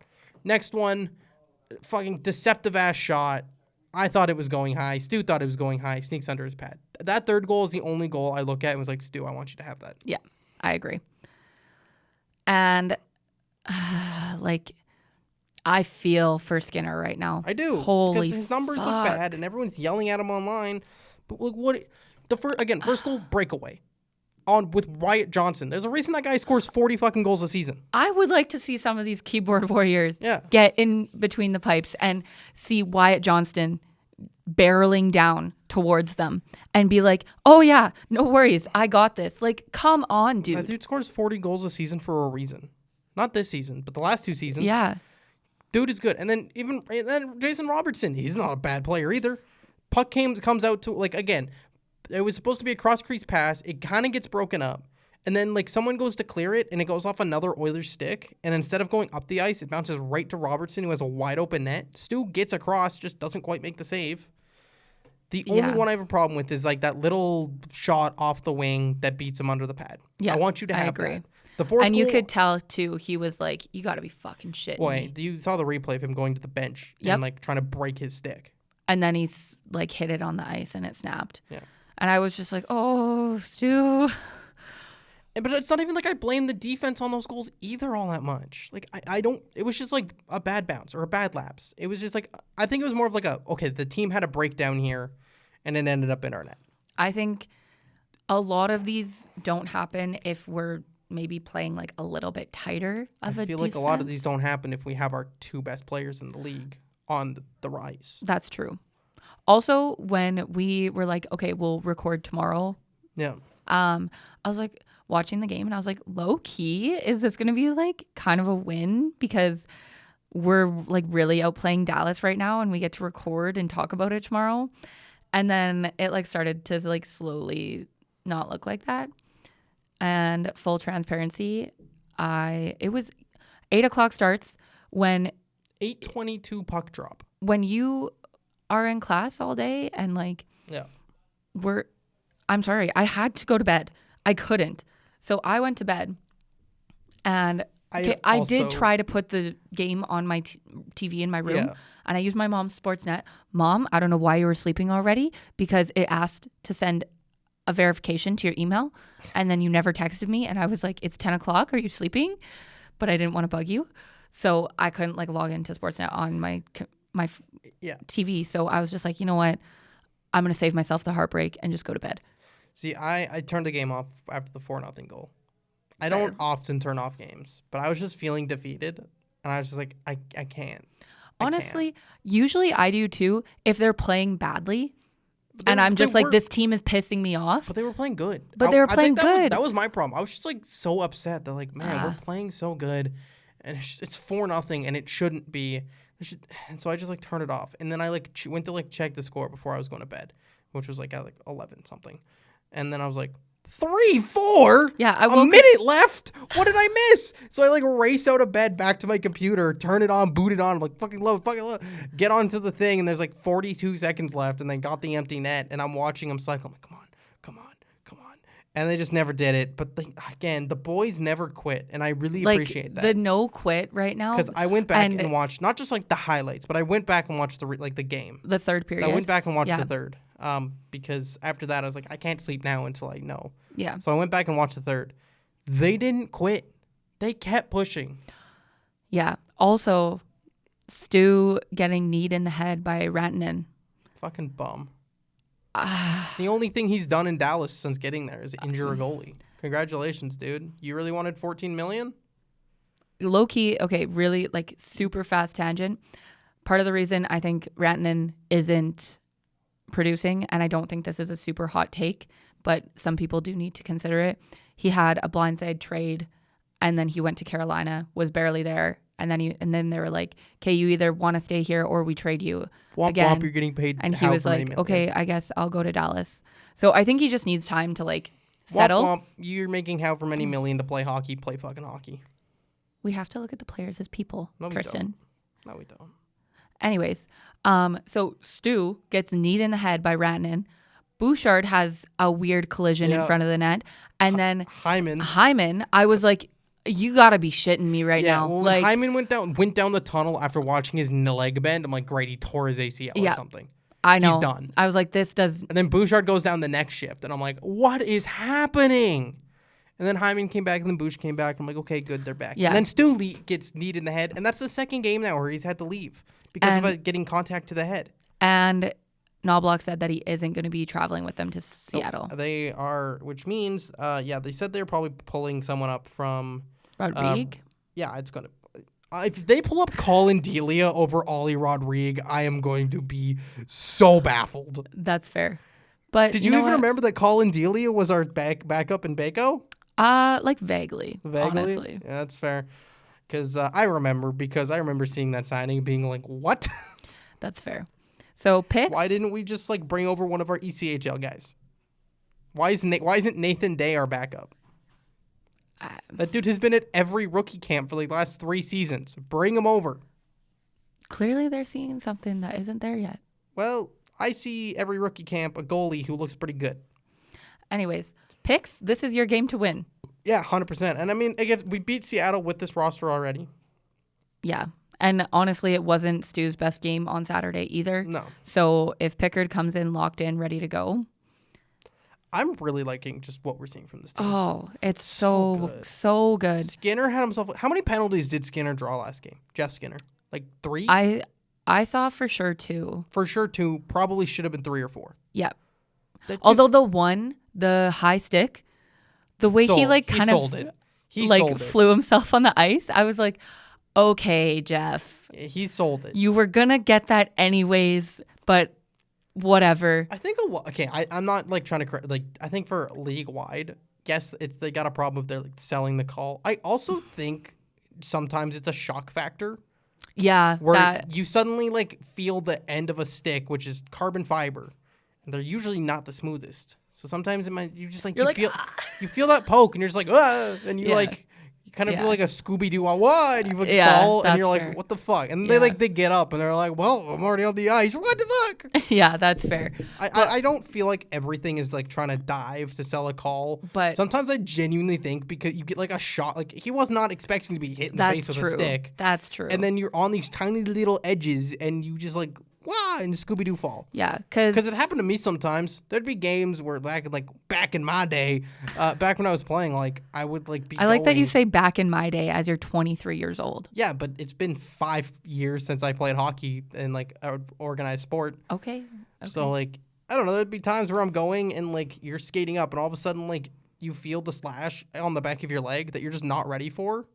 Next one, fucking deceptive-ass shot. I thought it was going high. Stu thought it was going high. Sneaks under his pad. That third goal is the only goal I look at and was like, Stu, I want you to have that. Yeah, I agree. And like, I feel for Skinner right now. I do. Holy because his numbers fuck. look bad, and everyone's yelling at him online. But look what first goal breakaway on with Wyatt Johnson. There's a reason that guy scores 40 fucking goals a season. I would like to see some of these keyboard warriors Yeah. get in between the pipes and see Wyatt Johnston barreling down towards them and be like, oh yeah, no worries, I got this. Like, come on, That dude. dude scores 40 goals a season for a reason. Not this season, but the last two seasons. Yeah. Dude is good. And then Jason Robertson, he's not a bad player either. Puck comes out to, like, again, it was supposed to be a cross-crease pass. It kind of gets broken up. And then, like, someone goes to clear it, and it goes off another Oilers stick. And instead of going up the ice, it bounces right to Robertson, who has a wide-open net. Stu gets across, just doesn't quite make the save. The only one I have a problem with is, like, that little shot off the wing that beats him under the pad. Yeah, I want you to I have agree. that. The fourth And you goal- could tell too, he was like, you got to be fucking shitting me. Wait, you saw the replay of him going to the bench Yep. and, like, trying to break his stick. And then he's like hit it on the ice and it snapped. Yeah. And I was just like, oh, Stu. But it's not even like I blame the defense on those goals either all that much. Like, I don't, it was just like a bad bounce or a bad lapse. It was just like, I think it was more of like okay, the team had a breakdown here and it ended up in our net. I think a lot of these don't happen if we're maybe playing like a little bit tighter of a I feel defense. like a lot of these don't happen if we have our two best players in the league on the rise. That's true. Also, when we were like, okay, we'll record tomorrow, Yeah. I was like watching the game and I was like, low key, is this going to be like kind of a win? Because we're like really outplaying Dallas right now and we get to record and talk about it tomorrow. And then it like started to like slowly not look like that. And full transparency, it was 8:00 starts when 8:22 puck drop. when you are in class all day and like Yeah. I'm sorry, I had to go to bed. I couldn't. So I went to bed and I did also- try to put the game on my TV in my room Yeah. and I used my mom's Sportsnet. Mom, I don't know why you were sleeping already because it asked to send a verification to your email and then you never texted me and I was like, it's 10 o'clock. Are you sleeping? But I didn't want to bug you. So I couldn't like log into Sportsnet on my Yeah. TV. So I was just like, you know what? I'm going to save myself the heartbreak and just go to bed. See, I turned the game off after the 4-0 goal. I don't often turn off games, but I was just feeling defeated, and I was just like, I can't. Honestly, usually I do too if they're playing badly. They And were- I'm they just like, were- this team is pissing me off. But they were playing good. But they were I playing think good. That was my problem. I was just like so upset that like, man, we're playing so good, and it's 4-0, and it shouldn't be. And so I just like turned it off, and then I like went to like check the score before I was going to bed, which was like at like 11 something, and then I was like 3-4. Yeah, I a woke up- minute left. What did I miss? So I like race out of bed, back to my computer, turn it on, boot it on, like fucking load, get onto the thing, and there's like 42 seconds left, and they got the empty net, and I'm watching them cycle. I'm like, come on. And they just never did it. But again, the boys never quit, and I really Like appreciate that. the no quit right now. Because I went back and and watched not just like the highlights, but I went back and watched the game. the third period. I went back and watched Yeah. the third. Because after that, I was like, I can't sleep now until I know. Yeah. So I went back and watched the third. They didn't quit. They kept pushing. Yeah. Also, Stu getting kneed in the head by Rantanen. Fucking bum. It's the only thing he's done in Dallas since getting there is injure a goalie. Congratulations, dude. You really wanted $14 million? Low key, okay, really like super fast tangent. Part of the reason I think Rantanen isn't producing, and I don't think this is a super hot take, but some people do need to consider it. He had a blindside trade, and then he went to Carolina, was barely there, And then they were like, okay, you either want to stay here or we trade you Womp again. womp, you're getting paid. And he was like, okay, I guess I'll go to Dallas. So I think he just needs time to like settle. Womp womp, you're making however many million to play hockey. Play fucking hockey. We have to look at the players as people, No, we Tristyn. No, we don't. Anyways, so Stu gets kneed in the head by Rantanen. Bouchard has a weird collision in front of the net. And then Hyman, I was like, you got to be shitting me right now. Well, like Hyman went down the tunnel after watching his leg bend. I'm like, great, he tore his ACL or something. I know. He's done. I was like, this does. And then Bouchard goes down the next shift. And I'm like, what is happening? And then Hyman came back, and then Bouch came back. I'm like, okay, good, they're back. Yeah. And then Stu gets kneed in the head. And that's the second game now where he's had to leave because of getting contact to the head. And Knobloch said that he isn't going to be traveling with them to Seattle. They are, which means, they said they're probably pulling someone up from Rodrigue? It's going to. If they pull up Colin Delia over Ollie Rodrigue, I am going to be so baffled. That's fair. But did you even remember that Colin Delia was our backup in Baco? Like vaguely, honestly. Yeah, that's fair. Because I remember seeing that signing and being like, what? That's fair. So picks. Why didn't we just like bring over one of our ECHL guys? Why isn't Nathan Day our backup? That dude has been at every rookie camp for the last 3 seasons. Bring him over. Clearly they're seeing something that isn't there yet. Well, I see every rookie camp a goalie who looks pretty good. Anyways, picks. This is your game to win. Yeah, 100%. And I mean, again, we beat Seattle with this roster already. Yeah. And honestly, it wasn't Stu's best game on Saturday either. No. So if Pickard comes in locked in, ready to go. I'm really liking just what we're seeing from this team. Oh, it's so good. Skinner had himself. How many penalties did Skinner draw last game? Jeff Skinner, like 3. I saw for sure 2. For sure 2. Probably should have been 3 or 4. Yep. Although the high stick, the way he like kind of flew himself on the ice, I was like, okay, Jeff. Yeah, he sold it. You were gonna get that anyways, but whatever. I think I'm not like trying to like. I think for league wide, guess they got a problem if they're like selling the call. I also think sometimes it's a shock factor. Yeah, where you suddenly like feel the end of a stick, which is carbon fiber, and they're usually not the smoothest. So sometimes you feel that poke, and you're just like, and you you kind of do like a Scooby Doo and you like fall, and you're like, what the fuck? And they get up, and they're like, well, I'm already on the ice. What the fuck? Yeah, that's fair. I don't feel like everything is like trying to dive to sell a call, but sometimes I genuinely think because you get like a shot, like he was not expecting to be hit in the face with a stick. That's true. And then you're on these tiny little edges, and you just like. Wow, and Scooby-Doo fall. Yeah, because it happened to me sometimes. There'd be games where back in my day, back when I was playing, like I would like be. I like that you say back in my day as you're 23 years old. Yeah, but it's been 5 years since I played hockey in like an organized sport. Okay. So like I don't know. There'd be times where I'm going and like you're skating up, and all of a sudden like you feel the slash on the back of your leg that you're just not ready for.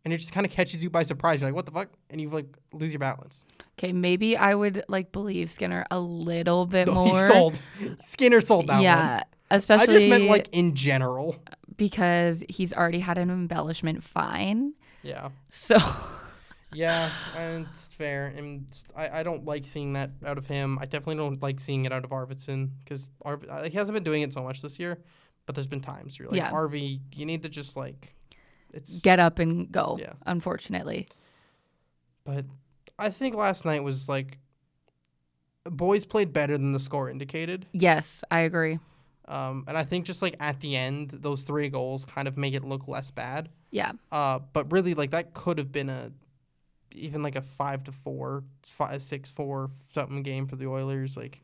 And it just kind of catches you by surprise. You're like, what the fuck? And you like lose your balance. Okay, maybe I would like believe Skinner a little bit more. He sold. Skinner sold that one. Yeah, especially. I just meant like in general. Because he's already had an embellishment fine. Yeah. So. Yeah, and it's fair. And I don't like seeing that out of him. I definitely don't like seeing it out of Arvidsson because he hasn't been doing it so much this year. But there's been times where you're like, Arvy, you need to just like. Get up and go, unfortunately. But I think last night was like, boys played better than the score indicated. Yes, I agree. And I think just like at the end, those 3 goals kind of make it look less bad. Yeah. But really, like that could have been even like a 5-4, 6-4 something game for the Oilers. Like.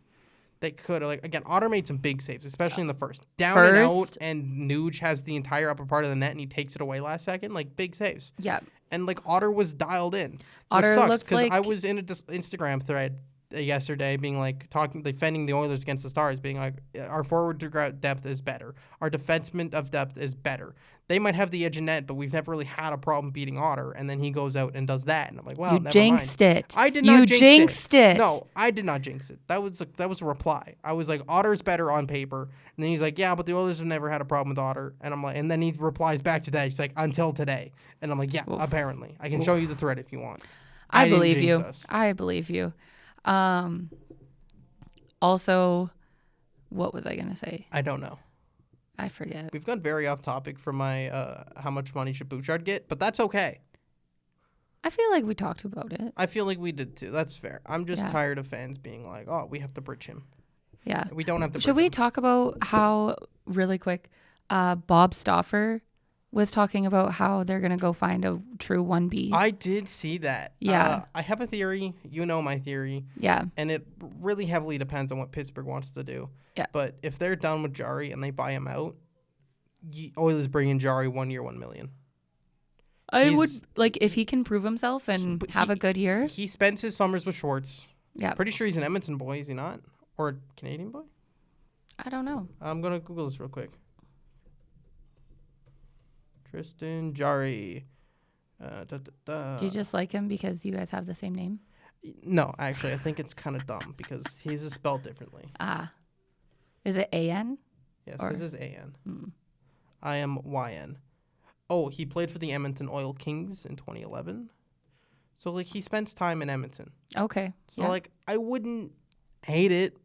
They could have, like, again, Otter made some big saves, especially in the first. Down and out, and Nuge has the entire upper part of the net, and he takes it away last second. Like, big saves. Yeah. And, like, Otter was dialed in. Otter which sucks, looks because like... I was in an Instagram thread yesterday, being like defending the Oilers against the Stars, being like, our forward depth is better, our defenseman of depth is better. They might have the edge in net, but we've never really had a problem beating Otter. And then he goes out and does that, and I'm like, well, You never jinxed mind. it. I did You not jinxed it. No, I did not jinx it. That was a reply. I was like, Otter's better on paper, and then he's like, yeah, but the Oilers have never had a problem with Otter, and I'm like, and then he replies back to that. He's like, until today, and I'm like, yeah, apparently, I can show you the thread if you want. I didn't believe jinx you. us. I believe you. Also, what was I gonna say? I don't know. I forget. We've gone very off topic from my how much money should Bouchard get, but that's okay. I feel like we talked about it. I feel like we did too. That's fair. I'm just Yeah. tired of fans being like, oh, we have to bridge him. Yeah. We don't have to Should bridge we him. talk about how, really quick, Bob Stauffer was talking about how they're going to go find a true 1B? I did see that. Yeah. I have a theory. You know my theory. Yeah. And it really heavily depends on what Pittsburgh wants to do. Yeah. But if they're done with Jari and they buy him out, Oilers bring in Jari 1 year, $1 million. I would, like, if he can prove himself and But have a good year. He spends his summers with Schwartz. Yeah. Pretty sure he's an Edmonton boy, is he not? Or a Canadian boy? I don't know. I'm going to Google this real quick. Tristyn Jari. Do you just like him because you guys have the same name? No, actually, I think it's kind of dumb because he's spelled differently. Ah. Is it A-N? Yes, Or- his is A-N. I am Y-N. Oh, he played for the Edmonton Oil Kings in 2011. So, like, he spends time in Edmonton. Okay. So, yeah. like, I wouldn't hate it.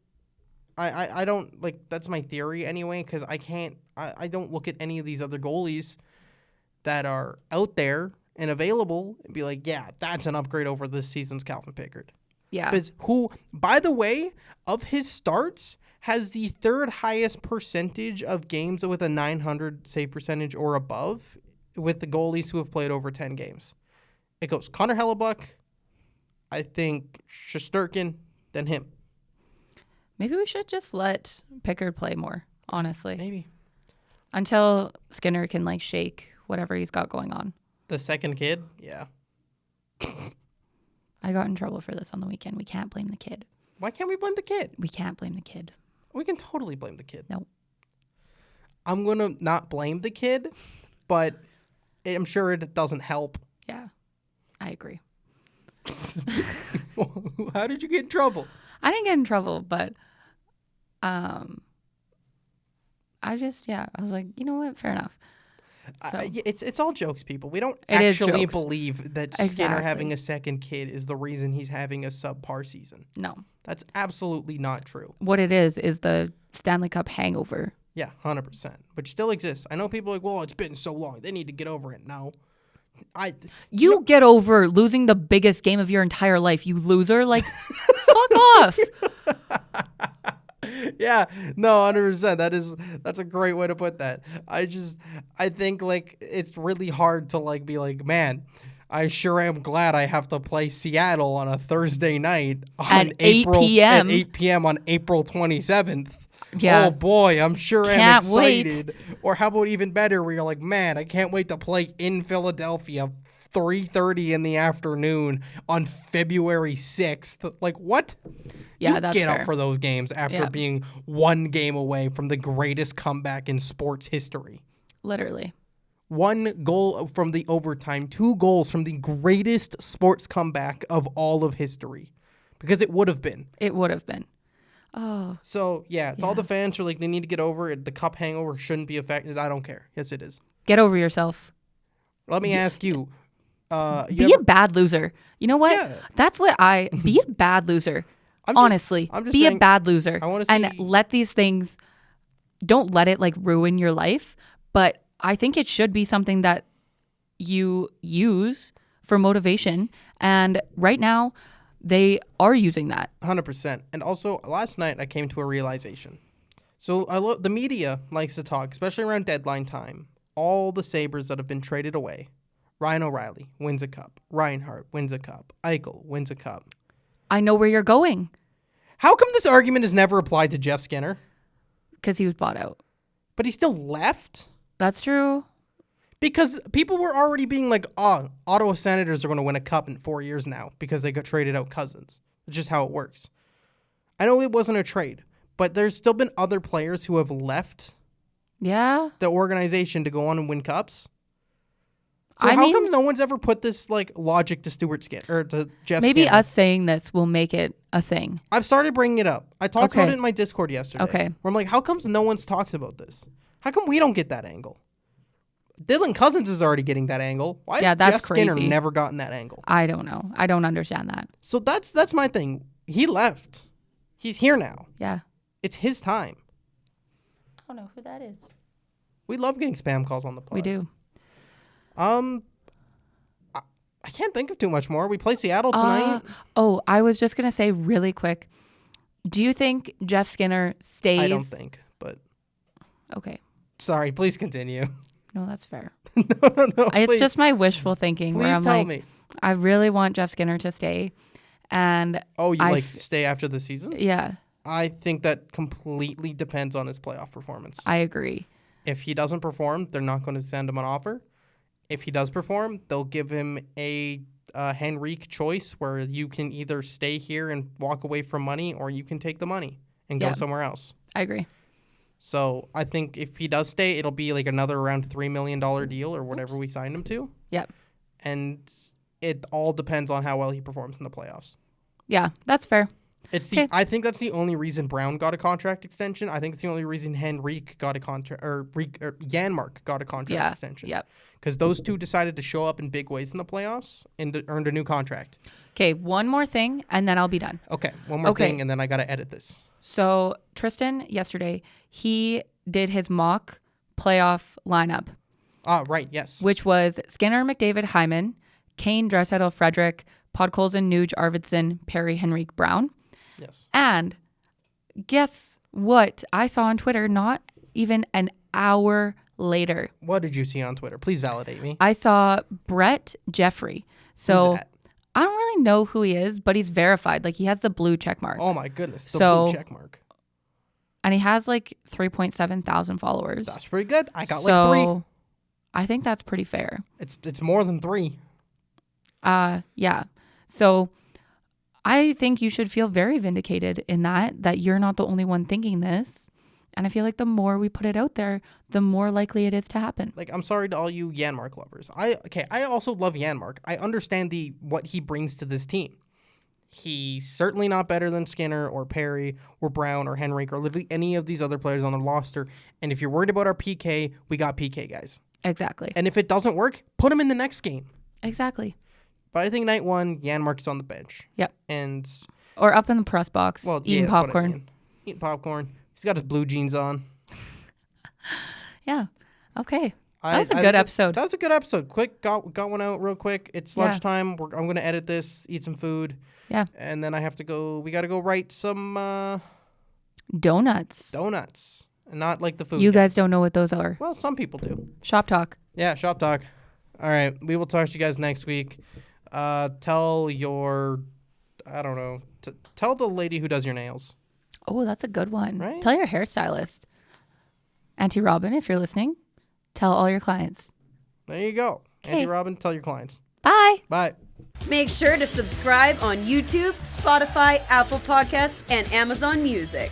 I don't, like, that's my theory anyway, because I don't look at any of these other goalies that are out there and available and be like, yeah, that's an upgrade over this season's Calvin Pickard. Yeah. Because who, by the way, of his starts, has the third highest percentage of games with a 900 save percentage or above with the goalies who have played over 10 games. It goes Connor Hellebuck, I think Shesterkin, then him. Maybe we should just let Pickard play more, honestly. Maybe. Until Skinner can, like, shake whatever he's got going on. The second kid? Yeah. I got in trouble for this on the weekend. We can't blame the kid. Why can't we blame the kid? We can't blame the kid. We can totally blame the kid. No. I'm going to not blame the kid, but I'm sure it doesn't help. Yeah. I agree. How did you get in trouble? I didn't get in trouble, but I was like, you know what? Fair enough. So, It's all jokes, people. We don't It is actually jokes. believe that Skinner Exactly. having a second kid is the reason he's having a subpar season. no. That's absolutely not true. What it is the Stanley Cup hangover. Yeah, 100%. Which still exists. I know people are like, well, it's been so long. They need to get over it. No. You get over losing the biggest game of your entire life, you loser. Like, fuck off. Yeah, no, 100%. That's a great way to put that. I think, like, it's really hard to, like, be like, man, I sure am glad I have to play Seattle on a Thursday night At 8 p.m. At 8 p.m. on April 27th. Yeah. Oh boy, I'm sure I'm Can't wait. excited. Or how about even better, where you're like, man, I can't wait to play in Philadelphia 3:30 in the afternoon on February 6th. Like, what? Yeah, You that's get fair. up for those games after Yeah. being one game away from the greatest comeback in sports history. Literally. 1 goal from the overtime, 2 goals from the greatest sports comeback of all of history. Because it would have been. It would have been. Oh, So, yeah, to all Yeah. the fans who are like, they need to get over it. The cup hangover shouldn't be affected. I don't care. Yes, it is. get over yourself. Let me ask you. Be a bad loser. You know what? Yeah. That's what be a bad loser. I'm just- Honestly, I'm just be saying, a bad loser. I wanna and see- let these things, don't let it, like, ruin your life. But I think it should be something that you use for motivation. And right now, they are using that. 100%. And also, last night I came to a realization. So the media likes to talk, especially around deadline time. All the Sabres that have been traded away. Ryan O'Reilly wins a cup. Reinhart wins a cup. Eichel wins a cup. I know where you're going How come this argument is never applied to Jeff Skinner? because he was bought out. But he still left? That's true. Because people were already being like, oh, Ottawa Senators are going to win a cup in 4 years now because they got traded out Cousins. It's just how it works. I know it wasn't a trade, but there's still been other players who have left Yeah. the organization to go on and win cups. So I how mean, come no one's ever put this like logic to Stuart Skinner or to Jeff maybe Skinner? us saying this will make it a thing. I've started bringing it up. I talked about Okay. it in my Discord yesterday. Okay. Where I'm like, how comes no one's talks about this? How come we don't get that angle? Dylan Cousins is already getting that angle. Why Yeah, has that's Jeff Skinner crazy. never gotten that angle? I don't know. I don't understand that. So that's my thing. He left. He's here now. Yeah. It's his time. I don't know who that is. We love getting spam calls on the pod. We do. I can't think of too much more. We play Seattle tonight. I was just going to say really quick. Do you think Jeff Skinner stays? I don't think, but Okay. sorry. Please continue. No, that's fair. no, It's please, just my wishful thinking where please I'm tell like, me. I really want Jeff Skinner to stay. And Oh, you I stay after the season? yeah, I think that completely depends on his playoff performance. I agree. If he doesn't perform, they're not going to send him an offer. If he does perform, they'll give him a Henrique choice where you can either stay here and walk away from money or you can take the money and go Yeah. somewhere else. I agree. So I think if he does stay, it'll be like another around $3 million deal or whatever we signed him to. Yep. And it all depends on how well he performs in the playoffs. Yeah, that's fair. I think that's the only reason Brown got a contract extension. I think it's the only reason Henrique got a contract or Janmark got a contract Yeah. extension. Yep. Because those two decided to show up in big ways in the playoffs and earned a new contract. Okay, one more thing and then I'll be done. Okay, one more Okay. thing, and then I got to edit this. So Tristyn, yesterday, he did his mock playoff lineup, Right, yes. which was Skinner, McDavid, Hyman, Kane, Draisaitl, Frederick, Podkolzin, Nuge, Arvidsson, Perry, Henrique, Brown. Yes. And guess what I saw on Twitter not even an hour later? What did you see on Twitter? Please validate me. I saw Brett Jeffrey. So Who's that? I don't really know who he is, but he's verified. Like he has the blue check mark. Oh my goodness, the So- blue check mark. And he has like 3.7 thousand followers. That's pretty good. I got so like 3. I think that's pretty fair. It's more than 3. Yeah. So I think you should feel very vindicated in that you're not the only one thinking this. And I feel like the more we put it out there, the more likely it is to happen. Like, I'm sorry to all you Janmark lovers. I also love Janmark. I understand what he brings to this team. He's certainly not better than Skinner or Perry or Brown or Henrique or literally any of these other players on the roster. And if you're worried about our PK, we got PK guys. Exactly. And if it doesn't work, put him in the next game. Exactly. But I think night 1, Janmark's on the bench. Yep. And Or up in the press box, well, eating that's what I popcorn. mean. Eating popcorn. He's got his blue jeans on. Yeah. Okay. That was a good think episode. That was a good episode. Quick, got one out real quick. It's Yeah. lunchtime. I'm going to edit this, eat some food. Yeah. And then we got to go write some Donuts. donuts. And not like the food. You guys don't know what those are. Well, some people do. Shop talk. Yeah, shop talk. All right. We will talk to you guys next week. Tell your, I don't know, tell the lady who does your nails. Oh, that's a good one. Right? Tell your hairstylist. Auntie Robin, if you're listening, tell all your clients. There you go. Okay. Auntie Robin, tell your clients. Bye. Bye. Make sure to subscribe on YouTube, Spotify, Apple Podcasts, and Amazon Music.